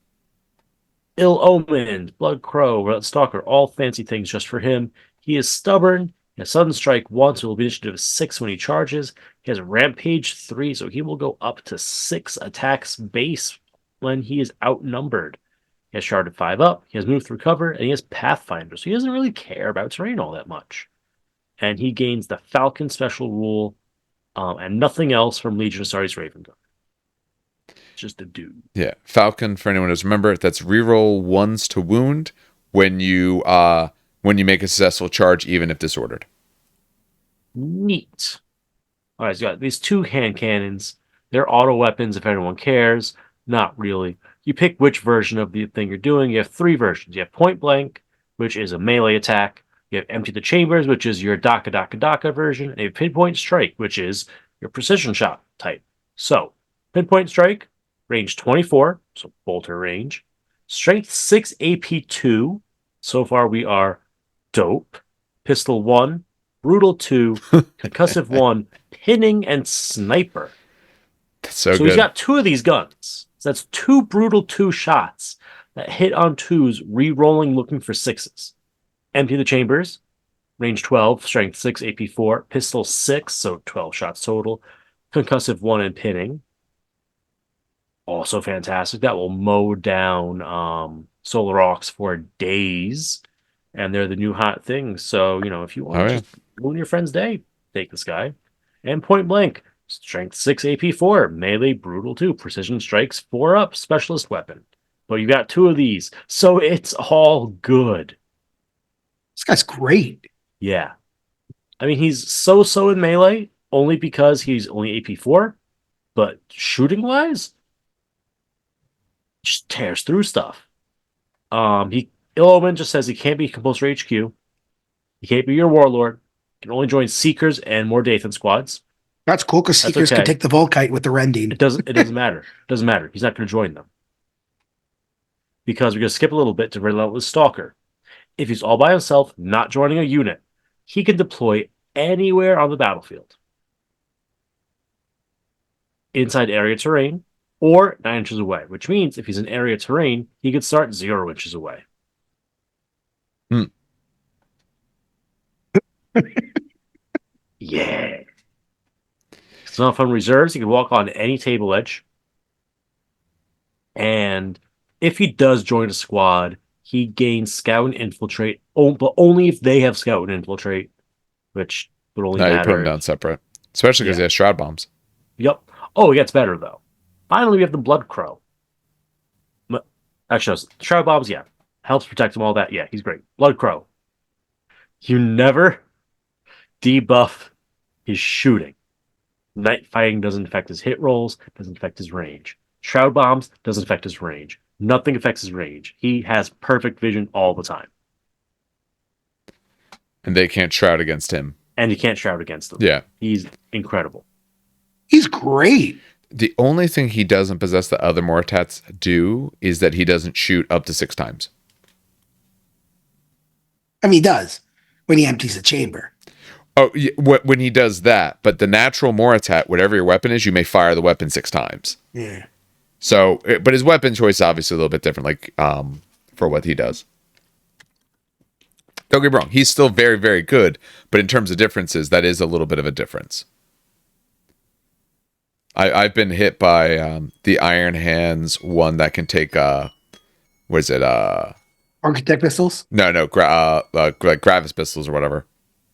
Omened, Blood Crow, Red Stalker, all fancy things just for him. He is stubborn. He has Sudden Strike 1, so will be initiative 6 when he charges. He has Rampage 3, so he will go up to 6 attacks base when he is outnumbered. He has Sharded 5 up, he has Move Through Cover, and he has Pathfinder, so he doesn't really care about terrain all that much. And he gains the Falcon special rule and nothing else from Legion of Astartes Raven Guard. Just a dude. Yeah, Falcon, for anyone who doesn't remember, that's reroll 1s to wound when you make a successful charge, even if disordered. Neat. All right, so you got these 2 hand cannons. They're auto weapons if anyone cares. Not really. You pick which version of the thing you're doing. You have 3 versions. You have Point Blank, which is a melee attack. You have Empty the Chambers, which is your Daka version. And you have Pinpoint Strike, which is your precision shot type. So, Pinpoint Strike, range 24, so bolter range. Strength 6, AP 2. So far we are dope. Pistol 1, Brutal 2, Concussive 1, Pinning, and Sniper. That's so good. He's got 2 of these guns. So that's 2 Brutal 2 shots that hit on 2s, re-rolling looking for 6s. Empty the Chambers, range 12, Strength 6, AP 4, Pistol 6, so 12 shots total. Concussive 1 and Pinning. Also fantastic. That will mow down Solar Aux for days. And they're the new hot things. So, if you want to just ruin your friend's day, take this guy. And Point Blank, Strength 6, AP 4, Melee, Brutal 2, Precision Strikes 4 up, Specialist Weapon. But you got 2 of these, so it's all good. This guy's great. Yeah. I mean, he's so in melee only because he's only AP4, but shooting wise, just tears through stuff. Illoman just says he can't be compulsory HQ. He can't be your warlord. He can only join Seekers and more Dathan squads. That's cool because Seekers okay. can take the Volkite with the Rending. It doesn't matter. It doesn't matter. He's not going to join them. Because we're going to skip a little bit to Relentless Stalker. If he's all by himself, not joining a unit, he can deploy anywhere on the battlefield. Inside area terrain, or 9 inches away, which means if he's in area terrain, he could start 0 inches away. Yeah. It's not from reserves. He can walk on any table edge. And if he does join a squad, he gains Scout and Infiltrate, but only if they have Scout and Infiltrate, which would only matter. You put them down separate, especially because he has Shroud Bombs. Yep. Oh, it gets better, though. Finally, we have the Blood Crow. Actually, Shroud Bombs, yeah. Helps protect him, all that. Yeah, he's great. Blood Crow. You never debuff his shooting. Night Fighting doesn't affect his hit rolls, doesn't affect his range. Shroud Bombs doesn't affect his range. Nothing affects his range. He has perfect vision all the time. And they can't shroud against him. And you can't shroud against him. Yeah. He's incredible. He's great. The only thing he doesn't possess that other Mortats do is that he doesn't shoot up to 6 times. I mean, he does when he empties the chamber. Oh, yeah, when he does that, but the natural Moritat, whatever your weapon is, you may fire the weapon 6 times. Yeah. So, but his weapon choice is obviously a little bit different, like for what he does. Don't get me wrong, he's still very, very good, but in terms of differences, that is a little bit of a difference. I've been hit by the Iron Hands one that can take what is it? Architect pistols? No, like Gravis pistols or whatever.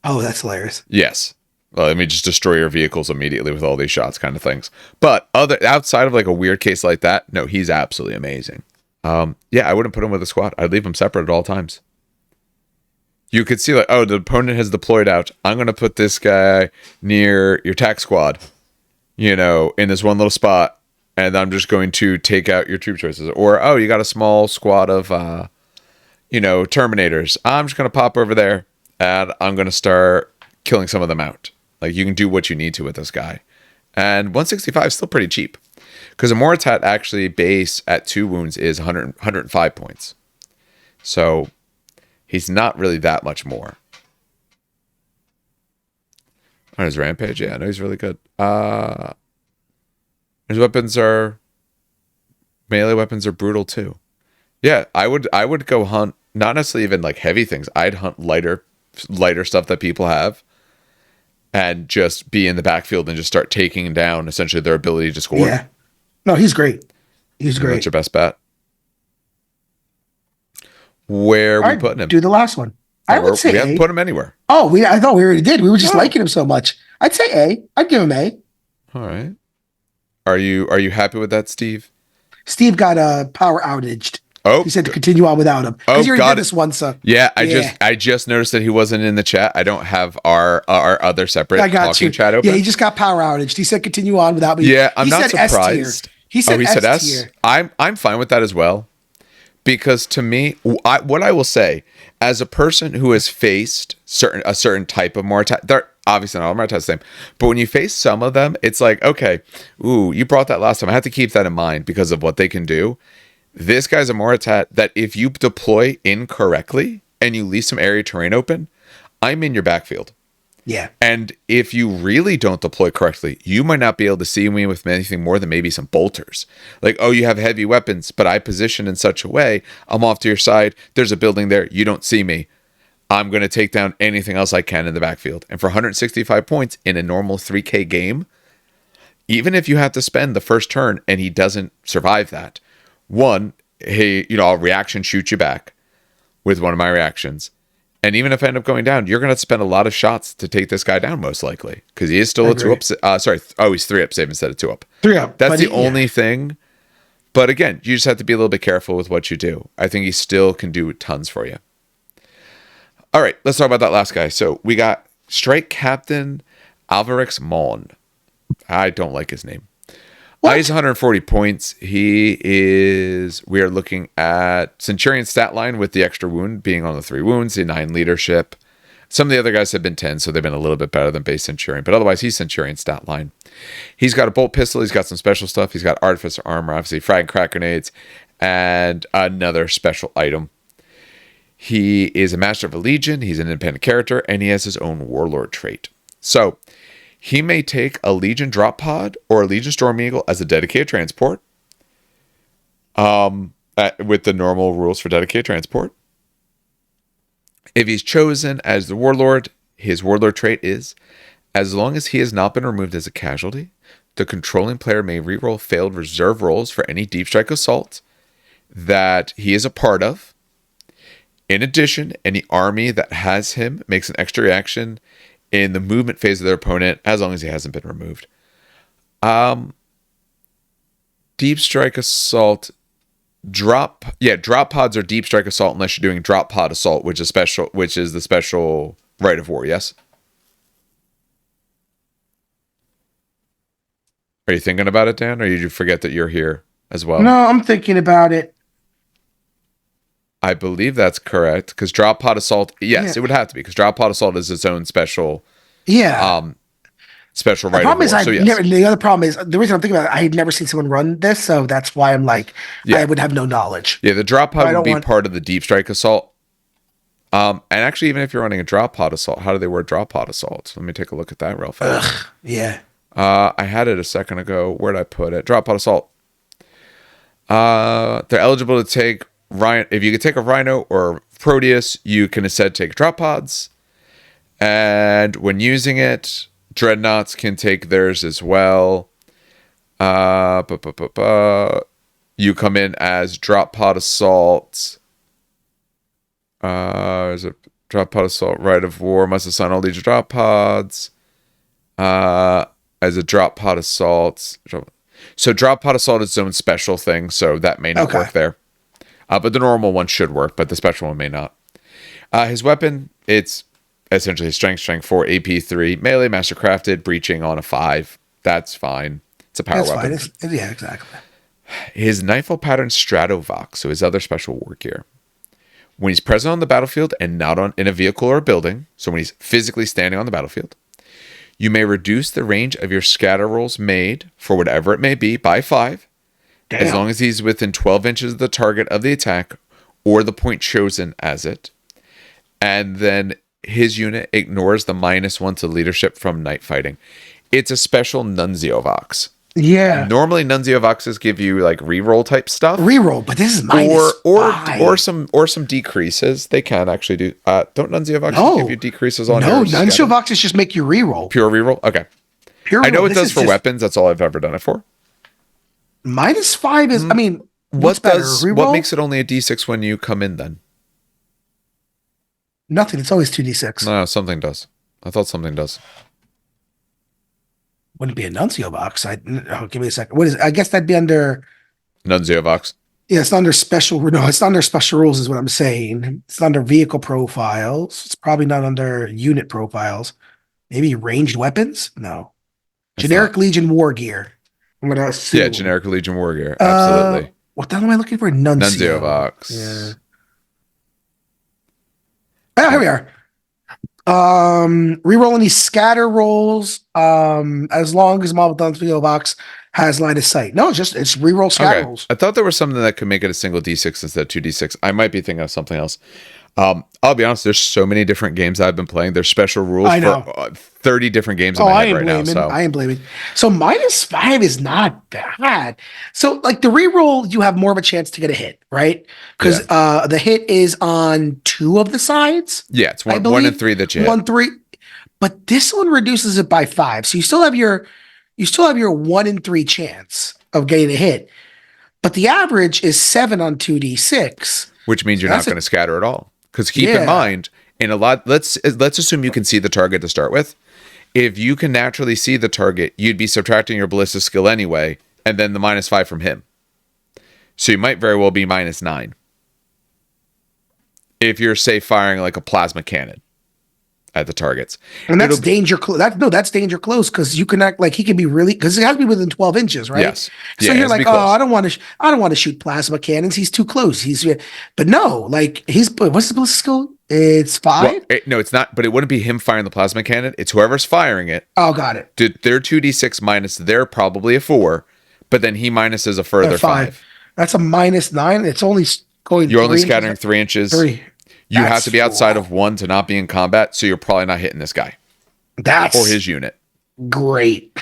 Oh, that's hilarious. Yes. Well, let me just destroy your vehicles immediately with all these shots, kind of things. But outside of like a weird case like that, no, he's absolutely amazing. Yeah, I wouldn't put him with a squad. I'd leave him separate at all times. You could see like, oh, the opponent has deployed out. I'm going to put this guy near your tac squad, in this one little spot, and I'm just going to take out your troop choices. Or, oh, you got a small squad of, Terminators. I'm just going to pop over there, and I'm going to start killing some of them out. Like, you can do what you need to with this guy. And 165 is still pretty cheap. Because a Moritat actually base at 2 wounds is 105 points. So, he's not really that much more. On his Rampage, yeah, no, he's really good. His melee weapons are brutal too. Yeah, I would go hunt, not necessarily even like heavy things. I'd hunt lighter stuff that people have, and just be in the backfield and just start taking down essentially their ability to score. Yeah, no, he's great. He's great. That's your best bet. Where are we putting him? Do the last one. I would say we haven't put him anywhere. Oh, I thought we already did. We were just liking him so much. I'd say A. I'd give him A. All right. Are you happy with that, Steve? Steve got power outaged. Oh, he said to continue on without him. Oh, you already did this one, so yeah. I just noticed that he wasn't in the chat. I don't have our other separate talking chat open. Yeah, he just got power outaged. He said continue on without me. Yeah, I'm not surprised. He said S tier. I'm fine with that as well. Because to me, what I will say, as a person who has faced a certain type of Moritat, they're obviously not all Moritats the same, but when you face some of them, it's like, okay, you brought that last time. I have to keep that in mind because of what they can do. This guy's a Moritat that if you deploy incorrectly and you leave some area terrain open, I'm in your backfield. Yeah. And if you really don't deploy correctly, you might not be able to see me with anything more than maybe some bolters. Like, oh, you have heavy weapons, but I position in such a way, I'm off to your side, there's a building there, you don't see me. I'm going to take down anything else I can in the backfield. And for 165 points in a normal 3K game, even if you have to spend the first turn and he doesn't survive that, I'll reaction shoot you back with one of my reactions. And even if I end up going down, you're going to spend a lot of shots to take this guy down, most likely. Because he is still a 2-up. He's 3-up save instead of 2-up. 3-up. That's the only thing. But again, you just have to be a little bit careful with what you do. I think he still can do tons for you. All right, let's talk about that last guy. So we got Strike Captain Alvarez Mon. I don't like his name. He's 140 points. We are looking at Centurion stat line with the extra wound being on the 3 wounds, the 9 leadership. Some of the other guys have been 10, so they've been a little bit better than base Centurion. But otherwise, he's Centurion stat line. He's got a bolt pistol. He's got some special stuff. He's got Artificer armor, obviously, frag and crack grenades, and another special item. He is a Master of a Legion. He's an independent character, and he has his own Warlord trait. So he may take a Legion drop pod or a Legion Storm Eagle as a dedicated transport, with the normal rules for dedicated transport. If he's chosen as the Warlord, his Warlord trait is, as long as he has not been removed as a casualty, the controlling player may reroll failed reserve rolls for any deep strike assault that he is a part of. In addition, any army that has him makes an extra reaction in the movement phase of their opponent, as long as he hasn't been removed. Deep strike assault. Drop pods are deep strike assault unless you're doing drop pod assault, which is the special right of war. Yes. Are you thinking about it, Dan, or did you forget that you're here as well? No, I'm thinking about it. I believe that's correct, because drop pod assault. Yes, it would have to be, because drop pod assault is its own special. Yeah. Special right. The problem is, the other problem is, the reason I'm thinking about it, I had never seen someone run this, so that's why I'm like, I would have no knowledge. Yeah, the drop pod would be part of the deep strike assault. And actually, even if you're running a drop pod assault, how do they word drop pod assault? Let me take a look at that real fast. Yeah. I had it a second ago. Where'd I put it? Drop pod assault. They're eligible to take Rhino. If you could take a Rhino or Proteus, you can instead take drop pods. And when using it, Dreadnoughts can take theirs as well. You come in as drop pod assault. There's a drop pod assault right of war. Must assign all these drop pods. As a drop pod assault. So drop pod assault is its own special thing, so that may not work there. But the normal one should work, but the special one may not. His weapon, it's essentially strength 4, AP 3, melee, mastercrafted, breaching on a 5. That's fine. It's a power weapon. Yeah, exactly. His Nightfall pattern Stratovox, so his other special war gear. When he's present on the battlefield and not in a vehicle or a building, so when he's physically standing on the battlefield, you may reduce the range of your scatter rolls made, for whatever it may be, by 5, as long as he's within 12 inches of the target of the attack or the point chosen as it. And then his unit ignores the -1 to leadership from night fighting. It's a special Nunzio Vox. Yeah. Normally Nunzio Voxes give you like reroll type stuff. Reroll, but this is -5. or some decreases. They can actually do. Don't Nunzio Voxes give you decreases on? No, Nunzio Voxes just make you reroll. Pure reroll. Okay. Pure. I know it does for weapons. That's all I've ever done it for. -5 is. I mean, what makes it only a D6 when you come in then? Nothing. It's always 2d6. No, something does. I thought something does. Wouldn't it be a Nunzio Vox? Give me a second. What is it? I guess that'd be under Nunzio Vox. Yeah, it's under special. No, it's under special rules, is what I'm saying. It's under vehicle profiles. It's probably not under unit profiles. Maybe ranged weapons? No. Generic Legion war gear. I'm gonna assume. Yeah, generic Legion war gear. Absolutely. What the hell am I looking for? Nunzio Vox. Yeah. Oh, here we are. Reroll any scatter rolls as long as Marvel Nunzio Vox has line of sight. No, it's reroll scatter rolls. I thought there was something that could make it a single D6 instead of 2D6. I might be thinking of something else. I'll be honest, there's so many different games I've been playing. There's special rules for 30 different games in my head right now. So I ain't blaming. So -5 is not bad. So like the reroll, you have more of a chance to get a hit, right? Because the hit is on 2 of the sides. Yeah, it's 1 and 3 that you hit. 1, 3. But this one reduces it by 5. So you still have your 1 in 3 chance of getting a hit. But the average is 7 on 2d6. Which means you're not going to scatter at all. Because keep in mind, let's assume you can see the target to start with. If you can naturally see the target, you'd be subtracting your ballista skill anyway, and then the -5 from him. So you might very well be -9. if you're, say, firing like a plasma cannon at the targets. And that's danger close. That's danger close because you can act like he can be really, because it has to be within 12 inches, right? Yes. So you're like, oh, I don't want to shoot plasma cannons. He's too close. But no, like what's the ballistic skill? It's 5? Well, no, it's not, but it wouldn't be him firing the plasma cannon. It's whoever's firing it. Oh, got it. They're 2d6 minus, they're probably a 4, but then he minuses a further 5. That's a -9. It's only going. You're only scattering 3 inches. 3. You have to be outside of 1 to not be in combat, so you're probably not hitting this guy. Or his unit. Great.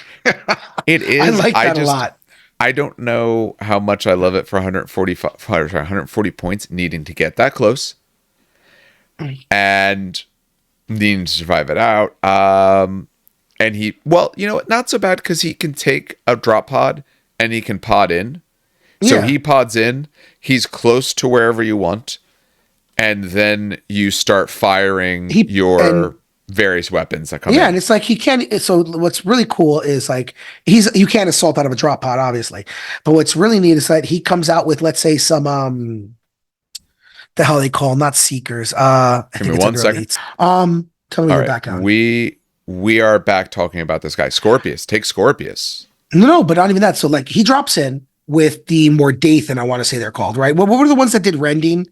It is. I like that a lot. I don't know how much I love it for 140 points, needing to get that close and needing to survive it out. And he, well, you know what? Not so bad because he can take a drop pod and he can pod in. So he pods in. He's close to wherever you want. And then you start firing your various weapons that come in. Yeah, and it's like he can't. So what's really cool is like you can't assault out of a drop pod, obviously. But what's really neat is that he comes out with, let's say, some the hell they call them, not seekers. I think it's 1 second. Tell me you're back on. We are back talking about this guy, Scorpius. Take Scorpius. No, but not even that. So like he drops in with the Mordathan, I want to say they're called, right? What were the ones that did rending?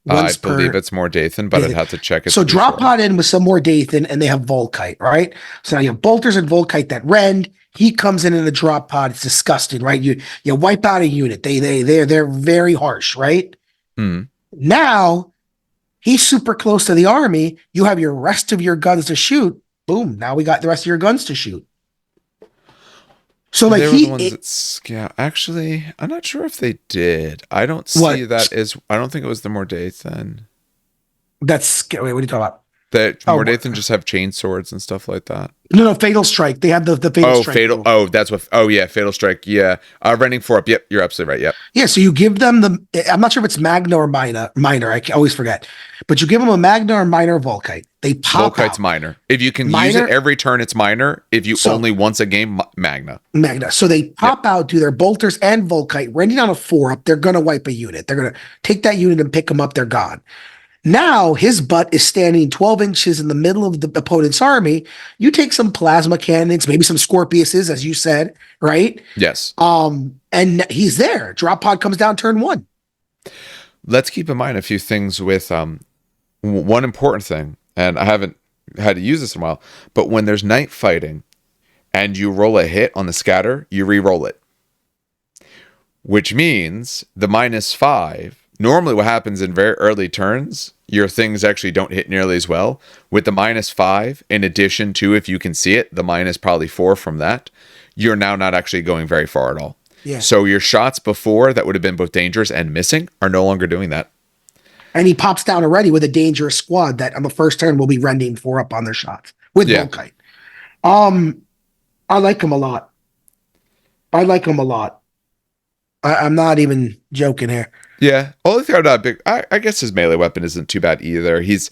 I believe it's Mordathan, but I'd have to check it. So drop pod in with some Mordathan, and they have Volkite, right? So now you have bolters and Volkite that rend. He comes in a drop pod. It's disgusting, right? You wipe out a unit. They're very harsh, right? Mm. Now he's super close to the army. You have your rest of your guns to shoot. Boom! Now we got the rest of your guns to shoot. So like actually, I'm not sure if they did. I don't see that as. I don't think it was the Mordathan. Wait, what are you talking about? That Mordathan just have chain swords and stuff like that. No, Fatal Strike. They have the Fatal Strike. That's what. Oh yeah, Fatal Strike. Yeah, rending 4 up. Yep, you're absolutely right. Yep. Yeah, so you give them I'm not sure if it's Magna or minor. I always forget, but you give them a Magna or minor Volkite. They pop. Volkite's minor. If you can use it every turn, it's minor. If you only once a game, Magna. So they pop out, do their bolters and Volkite, rending on a 4 up. They're gonna wipe a unit. They're gonna take that unit and pick them up. They're gone. Now his butt is standing 12 inches in the middle of the opponent's army. You take some plasma cannons, maybe some Scorpiuses, as you said, right? Yes. And he's there. Drop pod comes down turn 1. Let's keep in mind a few things with one important thing, and I haven't had to use this in a while, but when there's night fighting and you roll a hit on the scatter, you re-roll it. Which means the -5. Normally what happens in very early turns, your things actually don't hit nearly as well. With the -5, in addition to, if you can see it, the probably 4 from that, you're now not actually going very far at all. Yeah. So your shots before that would have been both dangerous and missing are no longer doing that. And he pops down already with a dangerous squad that on the first turn will be rending 4 up on their shots with Volkite. I like him a lot. I'm not even joking here. Yeah. Only thing I'm not big. I guess his melee weapon isn't too bad either. He's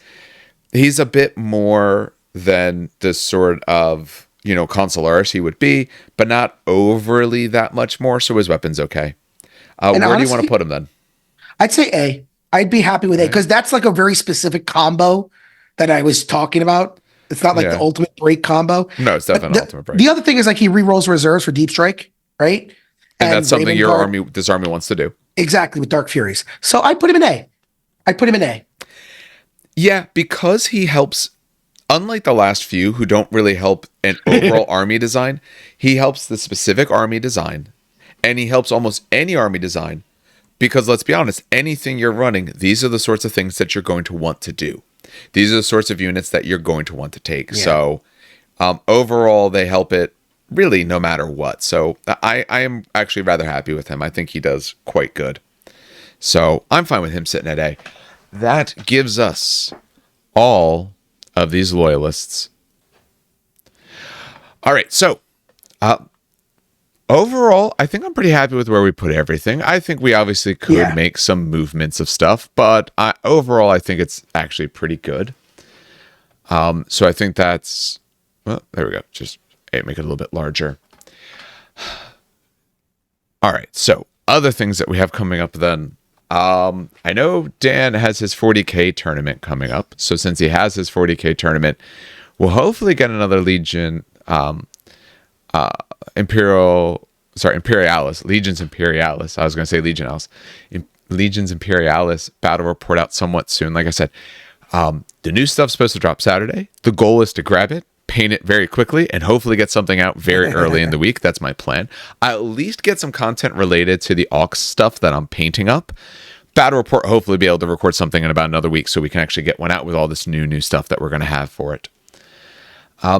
a bit more than the sort of, Consularis he would be, but not overly that much more. So his weapon's okay. Where honestly, do you want to put him then? I'd say A. I'd be happy with A because that's like a very specific combo that I was talking about. It's not like the ultimate break combo. No, it's definitely an ultimate break. The other thing is like he re-rolls reserves for deep strike, right? And that's something this army wants to do. Exactly, with Dark Furies. So I put him in A. Yeah, because he helps, unlike the last few who don't really help an overall army design, he helps the specific army design, and he helps almost any army design, because let's be honest, anything you're running, these are the sorts of things that you're going to want to do. These are the sorts of units that you're going to want to take. Yeah. So overall, they help it really no matter what. So I am actually rather happy with him. I think he does quite good. So I'm fine with him sitting at A. That gives us all of these loyalists. All right. So overall, I think I'm pretty happy with where we put everything. I think we obviously could make some movements of stuff, but overall, I think it's actually pretty good. So I think that's, well, there we go. Just make it a little bit larger. All right. So other things that we have coming up then. I know Dan has his 40K tournament coming up. So since he has his 40K tournament, we'll hopefully get another Legion Imperialis. Legions Imperialis. I was going to say Legionalis. Legions Imperialis battle report out somewhat soon. Like I said, the new stuff's supposed to drop Saturday. The goal is to grab it, paint it very quickly, and hopefully get something out very early in the week. That's my plan. I'll at least get some content related to the Aux stuff that I'm painting up. Battle report, hopefully be able to record something in about another week so we can actually get one out with all this new stuff that we're going to have for it.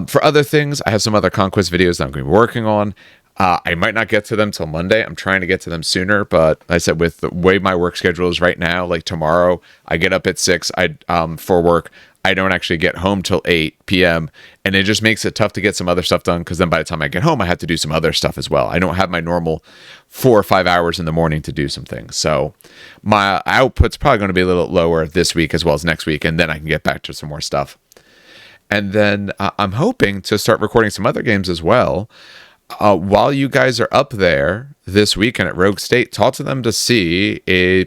For other things, I have some other Conquest videos that I'm going to be working on. I might not get to them till Monday. I'm trying to get to them sooner, but like I said, with the way my work schedule is right now, like tomorrow, I get up at 6 for work. I don't actually get home till 8 p.m. And it just makes it tough to get some other stuff done because then by the time I get home, I have to do some other stuff as well. I don't have my normal 4 or 5 hours in the morning to do some things. So my output's probably going to be a little lower this week as well as next week, and then I can get back to some more stuff. And then I'm hoping to start recording some other games as well. While you guys are up there this weekend at Rogue State, talk to them to see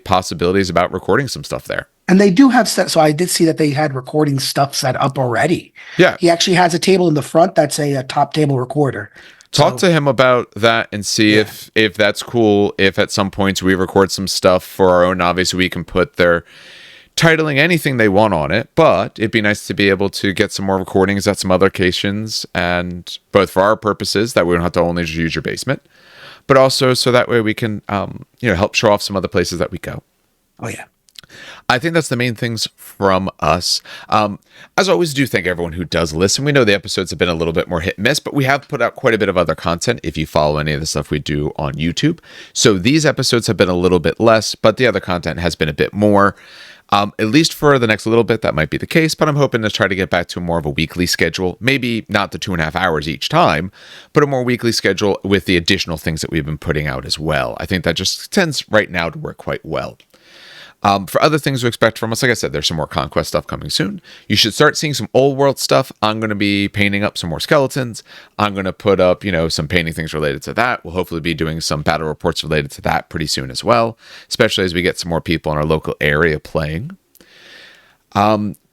possibilities about recording some stuff there. And they do have set. So I did see that they had recording stuff set up already. Yeah. He actually has a table in the front that's a top table recorder. Talk to him about that and see if that's cool. If at some points we record some stuff for our own, obviously we can put their titling anything they want on it, but it'd be nice to be able to get some more recordings at some other locations, and both for our purposes that we don't have to only just use your basement, but also so that way we can help show off some other places that we go. Oh yeah. I think that's the main things from us. As always, do thank everyone who does listen. We know the episodes have been a little bit more hit and miss, but we have put out quite a bit of other content if you follow any of the stuff we do on YouTube. So these episodes have been a little bit less, but the other content has been a bit more. At least for the next little bit, that might be the case, but I'm hoping to try to get back to more of a weekly schedule. Maybe not the 2.5 hours each time, but a more weekly schedule with the additional things that we've been putting out as well. I think that just tends right now to work quite well. For other things to expect from us, like I said, there's some more Conquest stuff coming soon. You should start seeing some old world stuff. I'm going to be painting up some more skeletons. I'm going to put up, some painting things related to that. We'll hopefully be doing some battle reports related to that pretty soon as well, especially as we get some more people in our local area playing.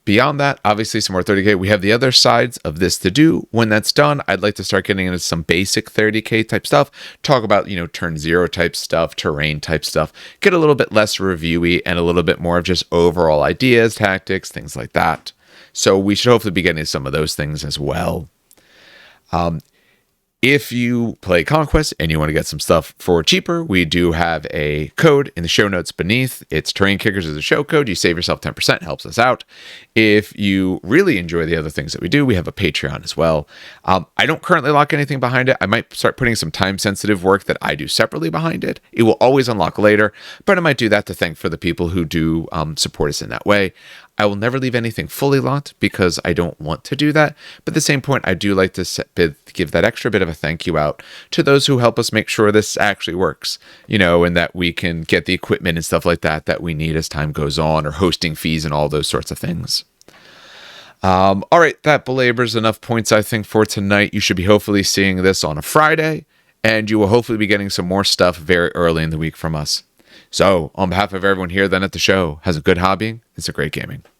Beyond that, obviously some more 30K. We have the other sides of this to do. When that's done, I'd like to start getting into some basic 30K type stuff. Talk about, turn 0 type stuff, terrain type stuff. Get a little bit less reviewy and a little bit more of just overall ideas, tactics, things like that. So we should hopefully be getting into some of those things as well. If you play Conquest and you want to get some stuff for cheaper, we do have a code in the show notes beneath. It's Terrain Kickers as a show code. You save yourself 10%, helps us out. If you really enjoy the other things that we do, we have a Patreon as well. I don't currently lock anything behind it. I might start putting some time-sensitive work that I do separately behind it. It will always unlock later, but I might do that to thank for the people who do support us in that way. I will never leave anything fully locked because I don't want to do that. But at the same point, I do like to give that extra bit of a thank you out to those who help us make sure this actually works, and that we can get the equipment and stuff like that we need as time goes on, or hosting fees and all those sorts of things. All right, that belabors enough points, I think, for tonight. You should be hopefully seeing this on a Friday, and you will hopefully be getting some more stuff very early in the week from us. So, on behalf of everyone here then at the show, has a good hobbying. It's a great gaming.